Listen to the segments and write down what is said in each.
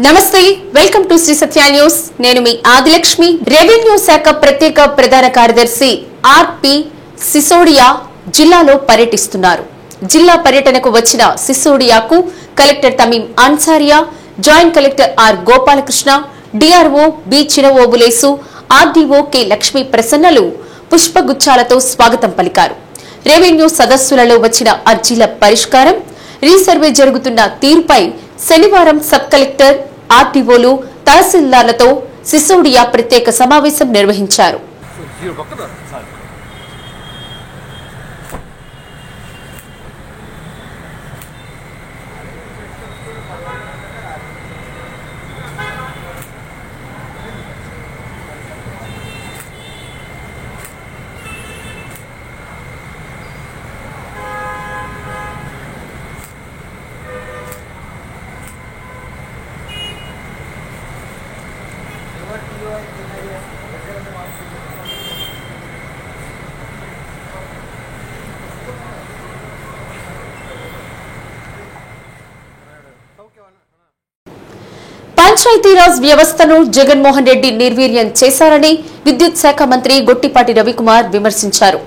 నమస్తే welcome to Sri Satya news నేను మీ ఆదిలక్ష్మి రెవెన్యూ శాఖ ప్రత్యేక ప్రధాన కార్యదర్శి ఆర్పి సిసోడియా జిల్లాలో పర్యటిస్తున్నారు. జిల్లా పర్యటనకు వచ్చిన సిసోడియాకు collector Tamim Ansariya, joint collector R Gopalakrishna, DRO B Chinavobulesu, RDO K Lakshmi ప్రసన్నలు పుష్పగుచ్చాలతో స్వాగతం పలికారు. రెవెన్యూ సదస్సులలో వచ్చిన అర్జీల పరిష్కారం, రీసర్వే జరుగుతున్న తీరుపై శనివారం సబ్ కలెక్టర్, ఆర్టీఓలు, తహసీల్దార్లతో సిసోడియా ప్రత్యేక సమావేశం నిర్వహించారు. పంచాయతీరాజ్ వ్యవస్థను జగన్మోహన్ రెడ్డి నిర్వీర్యం చేశారని విద్యుత్ శాఖ మంత్రి గొట్టిపాటి రవికుమార్ విమర్శించారు.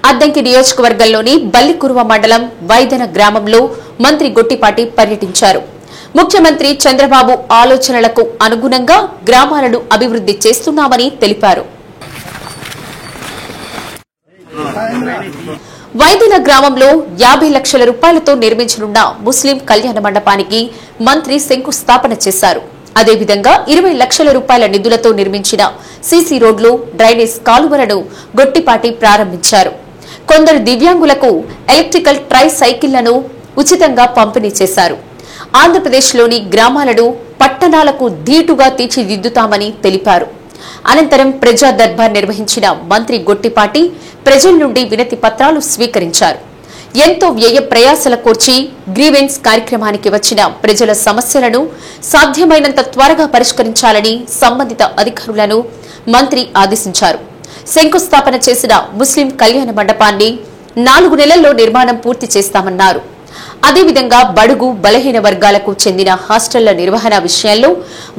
అద్దంకి నియోజకవర్గంలోని బల్లికురువ మండలం వైదన గ్రామంలో మంత్రి గొట్టిపాటి పర్యటించారు. ముఖ్యమంత్రి చంద్రబాబు ఆలోచనలకు అనుగుణంగా గ్రామాలను అభివృద్ది చేస్తున్నామని తెలిపారు. వైదిన గ్రామంలో 50 లక్షల రూపాయలతో నిర్మించనున్న ముస్లిం కళ్యాణ మండపానికి మంత్రి శంకుస్థాపన చేశారు. అదేవిధంగా 20 లక్షల రూపాయల నిధులతో నిర్మించిన సీసీ రోడ్లు, డ్రైనేజ్ కాలువలను గొట్టిపాటి ప్రారంభించారు. కొందరు దివ్యాంగులకు ఎలక్ట్రికల్ ట్రై సైకిళ్లను ఉచితంగా పంపిణీ చేశారు. ఆంధ్రప్రదేశ్లోని గ్రామాలను పట్టణాలకు ధీటుగా తీర్చిదిద్దుతామని తెలిపారు. అనంతరం ప్రజా దర్బార్ నిర్వహించిన మంత్రి గొట్టిపాటి ప్రజల నుండి వినతి పత్రాలు స్వీకరించారు. ఎంతో వ్యయ ప్రయాసల కోర్చి గ్రీవెన్స్ కార్యక్రమానికి వచ్చిన ప్రజల సమస్యలను సాధ్యమైనంత త్వరగా పరిష్కరించాలని సంబంధిత అధికారులను మంత్రి ఆదేశించారు. శంకుస్థాపన చేసిన ముస్లిం కళ్యాణ మండపాన్ని 4 నెలల్లో నిర్మాణం పూర్తి చేస్తామన్నారు. అదేవిధంగా బడుగు బలహీన వర్గాలకు చెందిన హాస్టళ్ల నిర్వహణ విషయంలో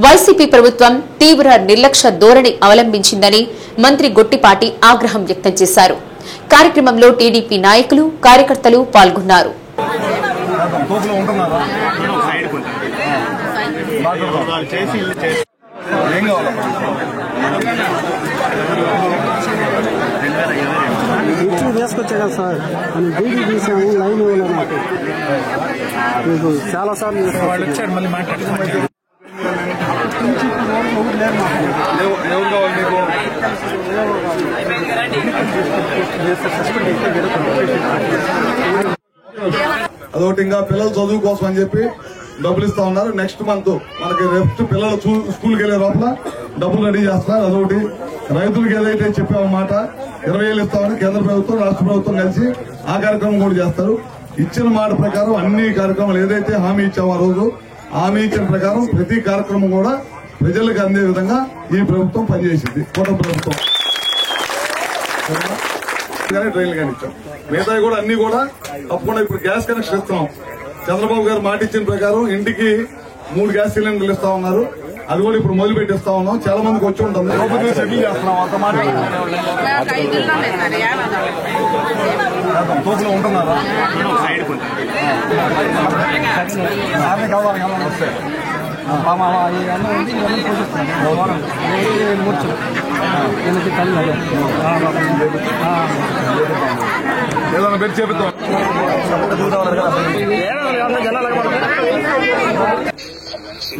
వైసీపీ ప్రభుత్వం తీవ్ర నిర్లక్ష్య ధోరణి అవలంబించిందని మంత్రి గొట్టిపాటి ఆగ్రహం వ్యక్తం చేశారు. కార్యక్రమంలో టీడీపీ నాయకులు, కార్యకర్తలు పాల్గొన్నారు. తీసుకొచ్చా సార్ అని డీడీ తీసాము, లైన్ ఇవ్వలేదు నాకు. మీకు చాలా సార్లు వచ్చారు, మళ్ళీ మాట్లాడుతున్నారు. అదొకటి, ఇంకా పిల్లల చదువు కోసం అని చెప్పి డబ్బులు ఇస్తా ఉన్నారు. నెక్స్ట్ మంత్ మనకి రేపు పిల్లలు స్కూల్కి వెళ్లే లోపల డబ్బులు రెడీ చేస్తున్నారు. అదొకటి. రైతులకు ఏదైతే చెప్పామన్నమాట 20,000 ఇస్తామని కేంద్ర ప్రభుత్వం, రాష్ట్ర ప్రభుత్వం కలిసి ఆ కార్యక్రమం కూడా చేస్తారు. ఇచ్చిన మాట ప్రకారం అన్ని కార్యక్రమాలు ఏదైతే హామీ ఇచ్చామో ఆ రోజు హామీ ఇచ్చిన ప్రకారం ప్రతి కార్యక్రమం కూడా ప్రజలకు అందే విధంగా ఈ ప్రభుత్వం పనిచేసింది. కూటమి ప్రభుత్వం ట్రైన్లు కానీ ఇచ్చాం. మిగతా కూడా అన్ని కూడా తప్పకుండా ఇప్పుడు గ్యాస్ కనెక్షన్ ఇస్తున్నాం. చంద్రబాబు గారు మాట ఇచ్చిన ప్రకారం ఇంటికి 3 గ్యాస్ సిలిండర్లు ఇస్తా ఉన్నారు. అది కూడా ఇప్పుడు మొదలు పెట్టిస్తా ఉన్నాం. చాలా మందికి వచ్చి ఉంటుంది. సెటిల్ చేస్తున్నాం. తోపులో ఉంటున్నారా? ఏదైనా పెట్టి చెబుతాం.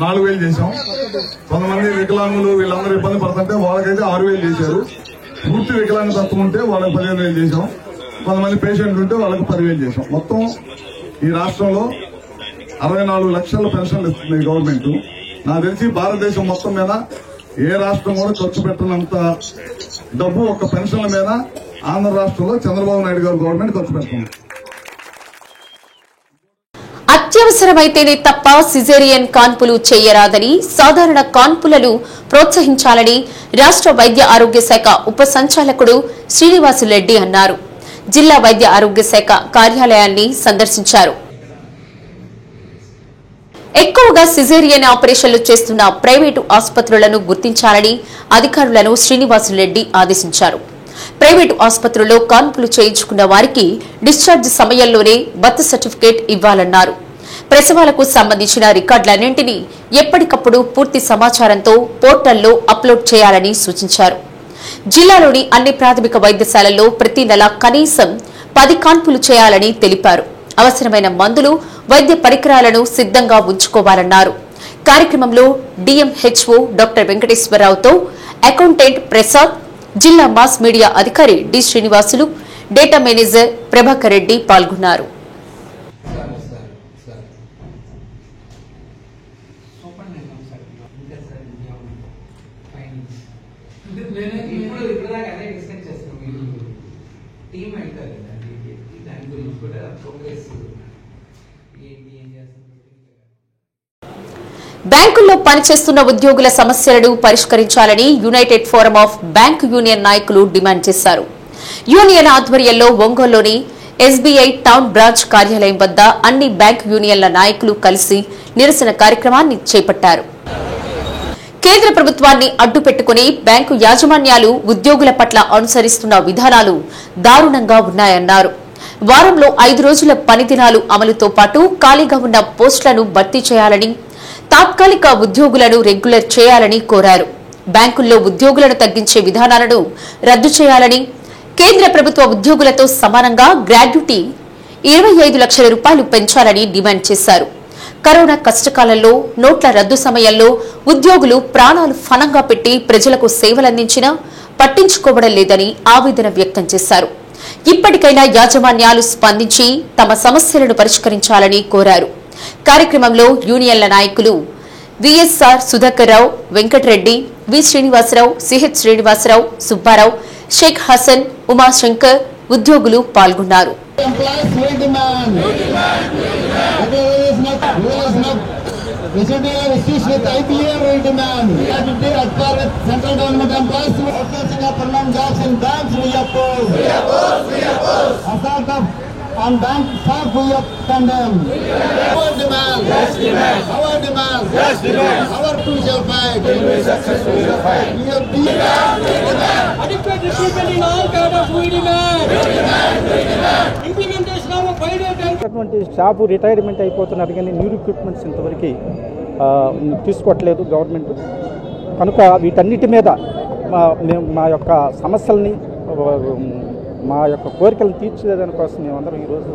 4,000 చేశాం. కొంతమంది వికలాంగులు వీళ్ళందరూ ఇబ్బంది పడుతుంటే వాళ్ళకైతే 6,000 చేశారు. పూర్తి వికలాంగ తత్వం ఉంటే వాళ్ళకి 15,000 చేశాం. కొంతమంది పేషెంట్లు ఉంటే వాళ్ళకి 10,000 చేశాం. మొత్తం ఈ రాష్ట్రంలో 64 లక్షల పెన్షన్లు ఇస్తుంది గవర్నమెంట్. నాకు తెలిసి భారతదేశం మొత్తం మీద ఏ రాష్ట్రం కూడా ఖర్చు పెట్టినంత డబ్బు ఒక్క పెన్షన్ల మీద ఆంధ్ర రాష్ట్రంలో చంద్రబాబు నాయుడు గారు గవర్నమెంట్ ఖర్చు పెడుతుంది. అత్యవసరమైతేనే తప్ప సిజేరియన్ కాన్పులు చేయరాదని, సాధారణ కాన్పులను ప్రోత్సహించాలని రాష్ట్ర వైద్య ఆరోగ్య శాఖ ఉప సంచాలకుడు శ్రీనివాసులరెడ్డి అన్నారు. జిల్లా వైద్య ఆరోగ్య శాఖ కార్యాలయాన్ని సందర్శించారు. ఎక్కువగా సిజేరియన్ ఆపరేషన్లు చేస్తున్న ప్రైవేటు ఆసుపత్రులను గుర్తించాలని అధికారులను శ్రీనివాసులరెడ్డి ఆదేశించారు. ప్రైవేటు ఆసుపత్రుల్లో కాన్పులు చేయించుకున్న వారికి డిశ్చార్జ్ సమయంలోనే బర్త్ సర్టిఫికేట్ ఇవ్వాలన్నారు. ప్రసవాలకు సంబంధించిన రికార్డులన్నింటినీ ఎప్పటికప్పుడు పూర్తి సమాచారంతో పోర్టల్లో అప్లోడ్ చేయాలని సూచించారు. జిల్లాలోని అన్ని ప్రాథమిక వైద్యశాలల్లో ప్రతి నెల కనీసం 10 కాన్పులు చేయాలని తెలిపారు. అవసరమైన మందులు, వైద్య పరికరాలను సిద్దంగా ఉంచుకోవాలన్నారు. కార్యక్రమంలో డిఎంహెచ్ఓ డాక్టర్ వెంకటేశ్వరరావుతో అకౌంటెంట్ ప్రసాద్, జిల్లా మాస్ మీడియా అధికారి D Srinivasulu, data manager Prabhakar Reddy పాల్గొన్నారు. బ్యాంకుల్లో పనిచేస్తున్న ఉద్యోగుల సమస్యలను పరిష్కరించాలని united forum of bank union నాయకులు డిమాండ్ చేశారు. యూనియన్ ఆధ్వర్యంలో ఒంగోలులోని ఎస్బీఐ టౌన్ బ్రాంచ్ కార్యాలయం వద్ద అన్ని బ్యాంక్ యూనియన్ల నాయకులు కలిసి నిరసన కార్యక్రమాన్ని చేపట్టారు. కేంద్ర ప్రభుత్వాన్ని అడ్డుపెట్టుకుని బ్యాంకు యాజమాన్యాలు ఉద్యోగుల పట్ల అనుసరిస్తున్న విధానాలు దారుణంగా ఉన్నాయన్నారు. వారంలో 5 రోజుల పని దినాలు అమలుతో పాటు ఖాళీగా ఉన్న పోస్టులను భర్తీ చేయాలని, తాత్కాలిక ఉద్యోగులను రెగ్యులర్ చేయాలని కోరారు. బ్యాంకుల్లో ఉద్యోగులను తగ్గించే విధానాలను రద్దు చేయాలని, కేంద్ర ప్రభుత్వ ఉద్యోగులతో సమానంగా గ్రాడ్యుటీ 25 లక్షల రూపాయలు పెంచాలని డిమాండ్ చేశారు. కరోనా కష్టకాలంలో నోట్ల రద్దు సమయంలో ఉద్యోగులు ప్రాణాలు ఫలంగా పెట్టి ప్రజలకు సేవలందించినా పట్టించుకోవడం లేదని ఆవేదన వ్యక్తం చేశారు. ఇప్పటికైనా యాజమాన్యాలు స్పందించి తమ సమస్యలను పరిష్కరించాలని కోరారు. కార్యక్రమంలో యూనియన్ల నాయకులు విఎస్ఆర్ సుధాకర్ రావు, వెంకటరెడ్డి, వి శ్రీనివాసరావు, సిహెచ్ శ్రీనివాసరావు, సుబ్బారావు, షేక్ హసన్, ఉమాశంకర్ ఉద్యోగులు పాల్గొన్నారు. On bank staff we have condemned. Our demand, yes demand. Our demand, yes demand. Our people shall fight. We successfully fight. We have demand. Adequate recruitment in all cadres we demand. We demand. Implementation of a 5-day time. అటువంటి staff retirement అయిపోతున్నారు కానీ new recruitments ఇంతవరకు తీసుకోవట్లేదు government. కనుక వీటన్నిటి మీద మా యొక్క సమస్యల్ని, మా యొక్క కోరికలను తీర్చేదాని కోసం మేమందరం ఈరోజు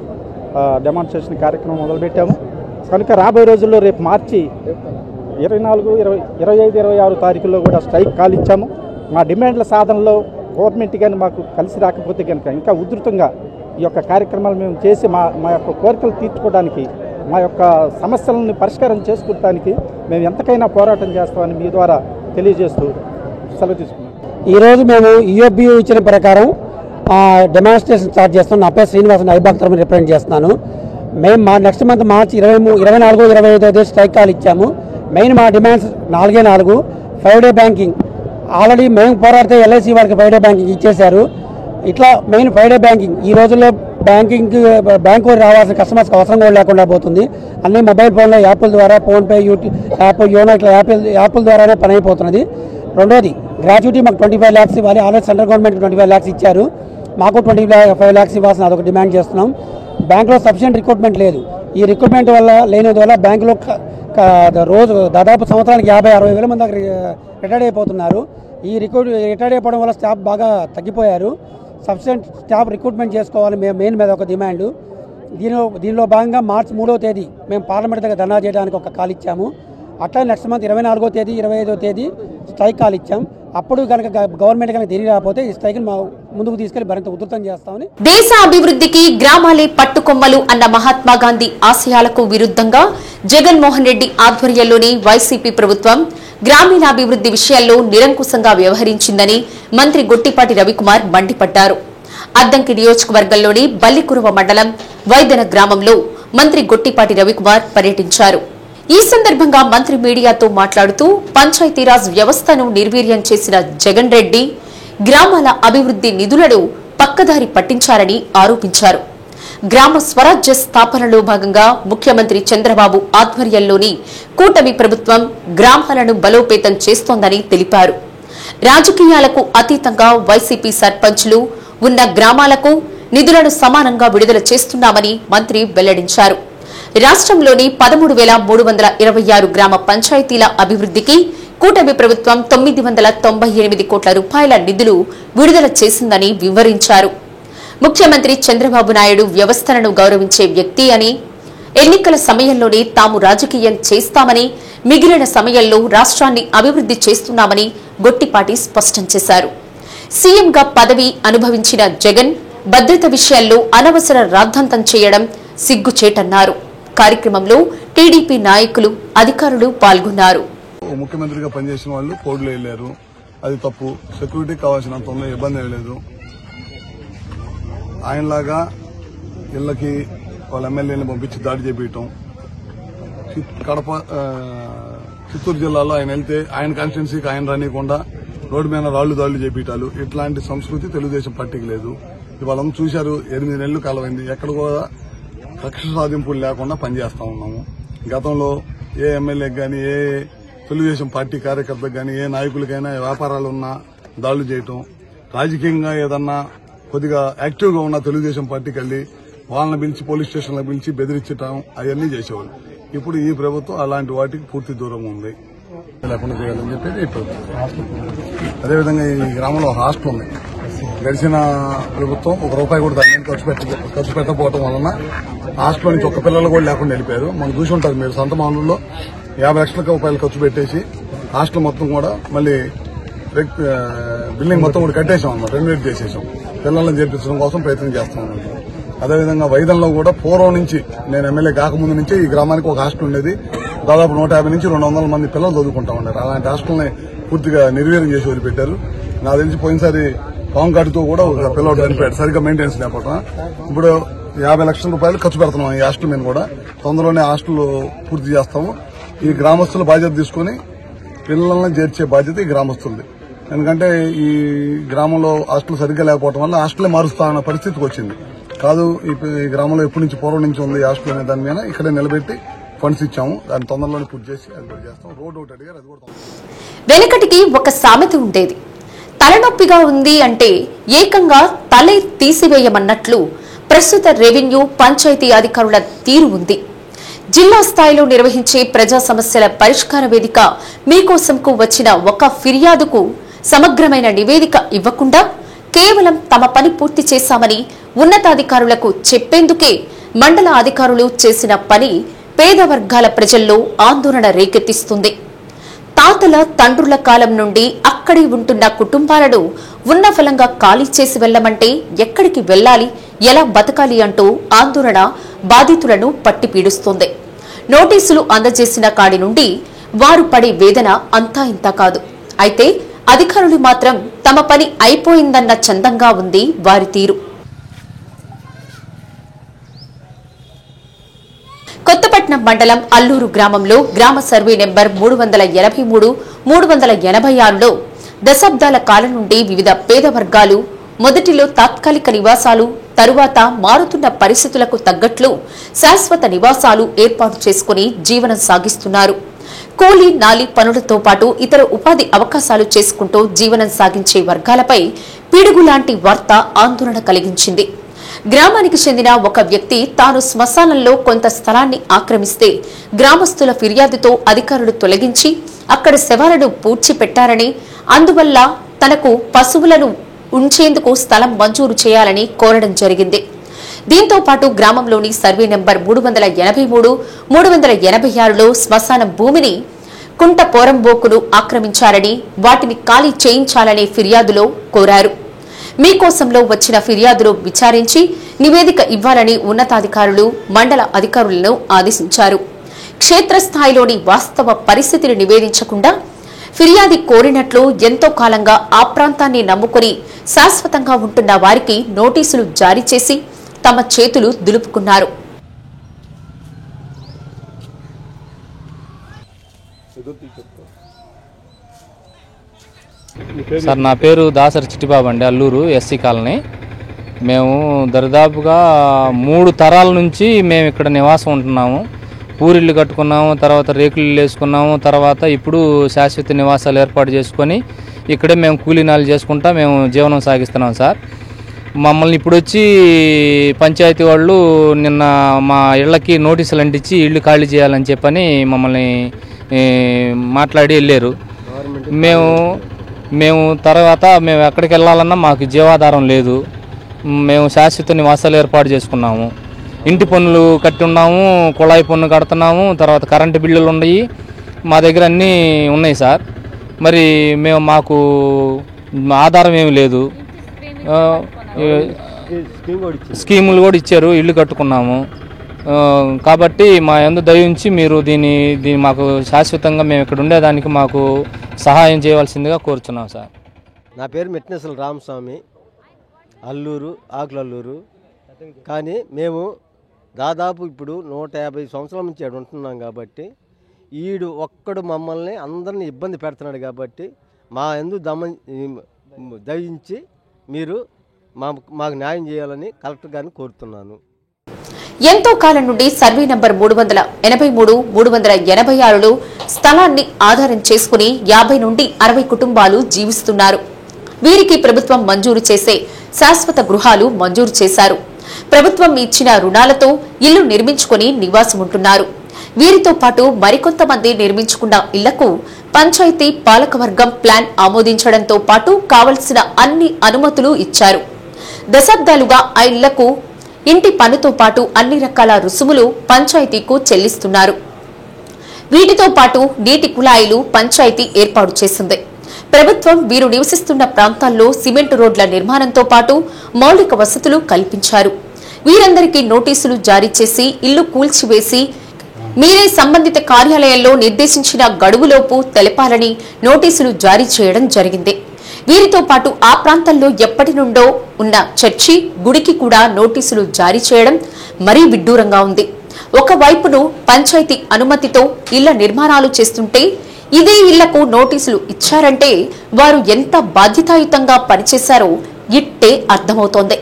డెమాన్స్ట్రేషన్ కార్యక్రమం మొదలుపెట్టాము. కనుక రాబోయే రోజుల్లో రేపు మార్చి 24, 25, 26 తారీఖుల్లో కూడా స్ట్రైక్ కాల్ ఇచ్చాము. మా డిమాండ్ల సాధనలో గవర్నమెంట్ కానీ మాకు కలిసి రాకపోతే కనుక ఇంకా ఉధృతంగా ఈ యొక్క కార్యక్రమాలు మేము చేసి మా యొక్క కోరికలు తీర్చుకోవడానికి, మా యొక్క సమస్యలను పరిష్కారం చేసుకోవడానికి మేము ఎంతకైనా పోరాటం చేస్తామని మీ ద్వారా తెలియజేస్తూ సెలవు తీసుకున్నాం. ఈరోజు మేము యూఎఫ్బి ఇచ్చిన ప్రకారం డెమాన్స్ట్రేషన్ స్టార్ట్ చేస్తాం. నా పేరు శ్రీనివాసన్, ఐబాక్ తరఫున రిప్రజెంట్ చేస్తున్నాను. మేము మా నెక్స్ట్ మంత్ మార్చి 24, 25 స్ట్రైక్ కాల్ ఇచ్చాము. మెయిన్ మా డిమాండ్స్ 4 5-day బ్యాంకింగ్. ఆల్రెడీ మేము పోరాడితే ఎల్ఐసి వాళ్ళకి 5-day బ్యాంకింగ్ ఇచ్చేశారు. ఇట్లా మెయిన్ 5-day బ్యాంకింగ్. ఈ రోజుల్లో బ్యాంకు రావాల్సిన కస్టమర్స్కి అవసరం కూడా లేకుండా పోతుంది. అన్ని మొబైల్ ఫోన్లో యాప్ల ద్వారా, ఫోన్పే, యాప్, యోనో ఇట్లా యాప్ల ద్వారానే పని అయిపోతున్నది. రెండోది గ్రాట్యుటీ మాకు 25 lakhs ఇవ్వాలి. ఆల్రెడీ సెంట్రల్ గవర్నమెంట్ 25 lakhs ఇచ్చారు. మాకు 25 lakhs ఇవ్వాల్సిన అదొక డిమాండ్ చేస్తున్నాం. బ్యాంకులో సఫిషియెంట్ రిక్రూట్మెంట్ లేదు. ఈ రిక్రూట్మెంట్ వల్ల లేనివల్ల బ్యాంకులో రోజు దాదాపు సంవత్సరానికి 50-60 వేల మంది దాకా రిటైర్డ్ అయిపోతున్నారు. ఈ రిటైర్డ్ అయిపోవడం వల్ల స్టాఫ్ బాగా తగ్గిపోయారు. సఫిషియెంట్ స్టాఫ్ రిక్రూట్మెంట్ చేసుకోవాలి మేము మెయిన్ మీద ఒక డిమాండ్. దీనిలో భాగంగా మార్చి 3వ తేదీ మేము పార్లమెంట్ దగ్గర ధర్నా చేయడానికి ఒక కాల్ ఇచ్చాము. అట్లా నెక్స్ట్ మంత్ 24వ తేదీ, 25వ తేదీ స్ట్రైక్ కాల్ ఇచ్చాం. అప్పుడు కనుక గవర్నమెంట్ కనుక తిరిగి రాకపోతే ఈ స్ట్రైక్ ముందుకు తీసుకెళ్లి మరింత ఉధృతం చేస్తామని. దేశ అభివృద్ధికి గ్రామాలే పట్టుకొమ్మలు అన్న మహాత్మా గాంధీ ఆశయాలకు విరుద్ధంగా జగన్మోహన్ రెడ్డి ఆధ్వర్యంలోని వైసీపీ ప్రభుత్వం గ్రామీణాభివృద్ధి విషయాల్లో నిరంకుశంగా వ్యవహరించిందని మంత్రి గొట్టిపాటి రవికుమార్ మండిపడ్డారు. అద్దంకి నియోజకవర్గంలోని బల్లికురువ మండలం వైదన గ్రామంలో మంత్రి గొట్టిపాటి రవికుమార్ పర్యటించారు. ఈ సందర్భంగా మంత్రి మీడియాతో మాట్లాడుతూ పంచాయతీరాజ్ వ్యవస్థను నిర్వీర్యం చేసిన జగన్ రెడ్డి గ్రామాల అభివృద్ధి నిధులను పక్కదారి పట్టించారని ఆరోపించారు. గ్రామ స్వరాజ్య స్థాపనలో భాగంగా ముఖ్యమంత్రి చంద్రబాబు ఆధ్వర్యంలోని కూటమి ప్రభుత్వం గ్రామాలను బలోపేతం చేస్తోందని తెలిపారు. రాజకీయాలకు అతీతంగా వైసీపీ సర్పంచ్లు ఉన్న గ్రామాలకు నిధులను సమానంగా విడుదల చేస్తున్నామని మంత్రి వెల్లడించారు. రాష్ట్రంలోని 13,326 గ్రామ పంచాయతీల అభివృద్ధికి కూటమి ప్రభుత్వం 998 కోట్ల రూపాయల నిధులు విడుదల చేసిందని వివరించారు. ముఖ్యమంత్రి చంద్రబాబు నాయుడు వ్యవస్థలను గౌరవించే వ్యక్తి అని, ఎన్నికల సమయంలోనే తాము రాజకీయం చేస్తామని, మిగిలిన సమయంలో రాష్ట్రాన్ని అభివృద్ధి చేస్తున్నామని గొట్టిపాటి స్పష్టం చేశారు. సీఎంగా పదవి అనుభవించిన జగన్ భద్రత విషయాల్లో అనవసర రాద్ధాంతం చేయడం సిగ్గుచేటన్నారు. కార్యక్రమంలో టీడీపీ నాయకులు, అధికారులు పాల్గొన్నారు. ముఖ్యమంత్రిగా పనిచేసిన వాళ్ళు కోడ్లు వెళ్లారు, అది తప్పు. సెక్యూరిటీ కావాల్సినంత ఉందో ఇబ్బంది లేదు. ఆయనలాగా ఇళ్లకి వాళ్ళ ఎమ్మెల్యేని పంపించి దాడి చేపించటం, కడప చిత్తూరు జిల్లాలో ఆయన వెళ్తే ఆయన కాన్స్టిట్యున్సీకి ఆయన రానియకుండా రోడ్డు మీద రాళ్లు దాళ్లు చేపించాలు, ఇట్లాంటి సంస్కృతి తెలుగుదేశం పార్టీకి లేదు. ఇవాళ చూశారు, 8 నెలలు కాలమైంది, ఎక్కడ కూడా కక్ష సాధింపులు లేకుండా పనిచేస్తా ఉన్నాము. గతంలో ఏ ఎమ్మెల్యేకి గానీ, ఏ తెలుగుదేశం పార్టీ కార్యకర్తలకు గానీ, ఏ నాయకులకైనా వ్యాపారాలు ఉన్నా దాళ్లు చేయటం, రాజకీయంగా ఏదన్నా కొద్దిగా యాక్టివ్గా ఉన్న తెలుగుదేశం పార్టీకి వెళ్లి వాళ్ళని పిలిచి పోలీస్ స్టేషన్లకు పిలిచి బెదిరించటం అవన్నీ చేసేవాళ్ళు. ఇప్పుడు ఈ ప్రభుత్వం అలాంటి వాటికి పూర్తి దూరంగా ఉంది, లేకుండా చేయాలని చెప్పేది ఈ ప్రభుత్వం. అదేవిధంగా ఈ గ్రామంలో హాస్టల్ ఉంది. గడిచిన ప్రభుత్వం ₹1 కూడా దాన్ని ఖర్చు పెట్టకపోవడం వలన హాస్టల్ నుంచి ఒక్క పిల్లలు కూడా లేకుండా వెళ్ళిపోయారు. మనం చూసి ఉంటారు మీరు, సొంత మామూలులో 50 లక్షల రూపాయలు ఖర్చు పెట్టేసి హాస్టల్ మొత్తం కూడా మళ్ళీ బిల్డింగ్ మొత్తం కూడా కట్టేసాం అన్నమాట, రెనోవేట్ చేసేసాం. పిల్లలను చేర్పించడం కోసం ప్రయత్నం చేస్తాం. అదేవిధంగా వైదంలో కూడా పూర్వం నుంచి, నేను ఎమ్మెల్యే కాకముందు నుంచి ఈ గ్రామానికి ఒక హాస్టల్ ఉండేది. దాదాపు 150 నుంచి 200 మంది పిల్లలు చదువుకుంటా ఉన్నారు. అలాంటి హాస్టల్ని పూర్తిగా నిర్వీర్యం చేసి వదిలిపెట్టారు. నాకు తెలిసి పోయినసారి పాము కాటుతో కూడా ఒక పిల్లలు చనిపోయాడు, సరిగ్గా మెయింటెనెన్స్ లేకపోవడం. ఇప్పుడు 50 లక్షల రూపాయలు ఖర్చు పెడుతున్నాం ఈ హాస్టల్ మీద కూడా. తొందరలోనే హాస్టల్ పూర్తి చేస్తాము. ఈ గ్రామస్తుల బాధ్యత తీసుకుని పిల్లలను చేర్చే బాధ్యత ఈ గ్రామస్తులది. ఎందుకంటే ఈ గ్రామంలో హాస్టల్ సరిగ్గా లేకపోవడం వల్ల హాస్టలే మారుస్తా అన్న పరిస్థితికి వచ్చింది. కాదు, ఈ గ్రామంలో ఎప్పటి నుంచి పూర్వం నుంచి ఉంది హాస్టల్ అనే దాని మీద ఇక్కడే నిలబెట్టి ఫండ్స్ ఇచ్చాము. దాన్ని తొందరలోనే పూర్తి చేసి అది కూడా చేస్తాం. రోడ్ ఒకటి అడిగారు, అది కూడా. వెనకటికి ఒక సామెత ఉండేది, తలనొప్పిగా ఉంది అంటే ఏకంగా తలే తీసివేయమన్నట్లు ప్రస్తుత రెవెన్యూ పంచాయతీ అధికారుల తీరు ఉంది. జిల్లా స్థాయిలో నిర్వహించే ప్రజా సమస్యల పరిష్కార వేదిక మీకోసంకు వచ్చిన ఒక ఫిర్యాదుకు సమగ్రమైన నివేదిక ఇవ్వకుండా కేవలం తమ పని పూర్తి చేశామని ఉన్నతాధికారులకు చెప్పేందుకే మండల అధికారులు చేసిన పని పేద వర్గాల ప్రజల్లో ఆందోళన రేకెత్తిస్తుంది. తాతల తండ్రుల కాలం నుండి అక్కడే ఉంటున్న కుటుంబాలను ఉన్న ఫలంగా ఖాళీ చేసి వెళ్లమంటే ఎక్కడికి వెళ్లాలి, ఎలా బతకాలి అంటూ ఆందోళన బాధితులను పట్టి పీడిస్తోంది. నోటీసులు అందజేసిన కాడి నుండి వారు పడే వేదన అంతా ఇంతా కాదు. అయితే అధికారులు మాత్రం తమ పని అయిపోయిందన్న చందంగా ఉంది వారి తీరు. కొత్తపట్నం మండలం అల్లూరు గ్రామంలో గ్రామ సర్వే నెంబర్ 383, 386లో దశాబ్దాల కాలం నుండి వివిధ పేద వర్గాలు మొదటిలో తాత్కాలిక నివాసాలు, తరువాత మారుతున్న పరిస్థితులకు తగ్గట్లు శాశ్వత నివాసాలు ఏర్పాటు చేసుకుని జీవనం సాగిస్తున్నారు. కూలీ నాలి పనులతో పాటు ఇతర ఉపాధి అవకాశాలు చేసుకుంటూ జీవనం సాగించే వర్గాలపై పిడుగులాంటి వార్త ఆందోళన కలిగించింది. గ్రామానికి చెందిన ఒక వ్యక్తి తాను శ్మశానంలో కొంత స్థలాన్ని ఆక్రమిస్తే గ్రామస్తుల ఫిర్యాదుతో అధికారులు తొలగించి అక్కడ శవాలను పూడ్చిపెట్టారని, అందువల్ల తనకు పశువులను ఉంచేందుకు స్థలం మంజూరు చేయాలని కోరడం జరిగింది. దీంతో పాటు గ్రామంలోని సర్వే నెంబర్ 383, 386లో శ్మశానం భూమిని కుంట పోరంబోకును ఆక్రమించారని, వాటిని ఖాళీ చేయించాలనే ఫిర్యాదులో కోరారు. మీకోసంలో వచ్చిన ఫిర్యాదులు విచారించి నివేదిక ఇవ్వాలని ఉన్నతాధికారులు మండల అధికారులను ఆదేశించారు. క్షేత్రస్థాయిలోని వాస్తవ పరిస్థితిని నివేదించకుండా ఫిర్యాది కోరినట్లు ఎంతో కాలంగా ఆ ప్రాంతాన్ని నమ్ముకుని శాశ్వతంగా ఉంటున్న వారికి నోటీసులు జారీ చేసి తమ చేతులు దులుపుకున్నారు. సార్, నా పేరు దాసరి చిట్టిబాబు అండి, అల్లూరు ఎస్సీ కాలనీ. మేము దరిదాపుగా 3 తరాల నుంచి మేము ఇక్కడ నివాసం ఉంటున్నాము. పూరిళ్ళు కట్టుకున్నాము, తర్వాత రేకులు వేసుకున్నాము, తర్వాత ఇప్పుడు శాశ్వత నివాసాలు ఏర్పాటు చేసుకొని ఇక్కడే మేము కూలీనాలు చేసుకుంటా మేము జీవనం సాగిస్తున్నాం సార్. మమ్మల్ని ఇప్పుడు వచ్చి పంచాయతీ వాళ్ళు నిన్న మా ఇళ్ళకి నోటీసులు అంటించి ఇళ్ళు ఖాళీ చేయాలని చెప్పని మమ్మల్ని మాట్లాడి వెళ్ళారు. మేము తర్వాత మేము ఎక్కడికి వెళ్ళాలన్నా మాకు జీవాధారం లేదు. మేము శాశ్వత నివాసాలు ఏర్పాటు చేసుకున్నాము. ఇంటి పన్నులు కట్టి ఉన్నాము, కుళాయి పన్ను కడుతున్నాము, తర్వాత కరెంటు బిల్లులు ఉన్నాయి, మా దగ్గర అన్నీ ఉన్నాయి సార్. మరి మాకు ఆధారం ఏమి లేదు. స్కీములు కూడా ఇచ్చారు, ఇల్లు కట్టుకున్నాము. కాబట్టి మా యందు దయ ఉంచి మీరు దీన్ని మాకు శాశ్వతంగా మేము ఇక్కడ ఉండేదానికి మాకు సహాయం చేయవలసిందిగా కోరుచున్నాం సార్. నా పేరు మెట్నెసల రామస్వామి, అల్లూరు ఆకులల్లూరు. కానీ మేము దాదాపు ఇప్పుడు 150 సంవత్సరాల నుంచి ఇక్కడ ఉంటున్నాం కాబట్టి ఈడు ఒక్కడు మమ్మల్ని అందరినీ ఇబ్బంది పెడుతున్నాడు. కాబట్టి మా యందు దయించి మీరు మాకు న్యాయం చేయాలని కలెక్టర్ గారిని కోరుతున్నాను. ఎంతో కాలం నుండి సర్వే నంబర్ 383, 386లో స్థలాన్ని ఆధారం చేసుకుని 50 నుండి 60 కుటుంబాలు జీవిస్తున్నారు. వీరికి ప్రభుత్వం మంజూరు చేసే శాశ్వత గృహాలు మంజూరు చేశారు. ప్రభుత్వం ఇచ్చిన రుణాలతో ఇల్లు నిర్మించుకుని నివాసం ఉంటున్నారు. వీరితో పాటు మరికొంతమంది నిర్మించుకున్న ఇళ్లకు పంచాయతీ పాలకవర్గం ప్లాన్ ఆమోదించడంతో పాటు కావలసిన అన్ని అనుమతులు ఇచ్చారు. దశాబ్దాలుగా ఆ ఇళ్లకు ఇంటి పన్నుతో పాటు అన్ని రకాల రుసుములు పంచాయతీకు చెల్లిస్తున్నారు. వీటితో పాటు నీటి కుళాయిలు పంచాయతీ ఏర్పాటు చేసింది. ప్రభుత్వం వీరు నివసిస్తున్న ప్రాంతాల్లో సిమెంట్ రోడ్ల నిర్మాణంతో పాటు మౌలిక వసతులు కల్పించారు. వీరందరికీ నోటీసులు జారీ చేసి ఇల్లు కూల్చివేసి మీరే సంబంధిత కార్యాలయంలో నిర్దేశించిన గడువులోపు తెలపాలని నోటీసులు జారీ చేయడం జరిగింది. వీరితో పాటు ఆ ప్రాంతంలో ఎప్పటి నుండో ఉన్న చర్చి, గుడికి కూడా నోటీసులు జారీ చేయడం మరీ విడ్డూరంగా ఉంది. ఒకవైపును పంచాయతీ అనుమతితో ఇళ్ల నిర్మాణాలు చేస్తుంటే ఇదే ఇళ్లకు నోటీసులు ఇచ్చారంటే వారు ఎంత బాధ్యతాయుతంగా పనిచేశారో ఇట్టే అర్థమవుతోంది.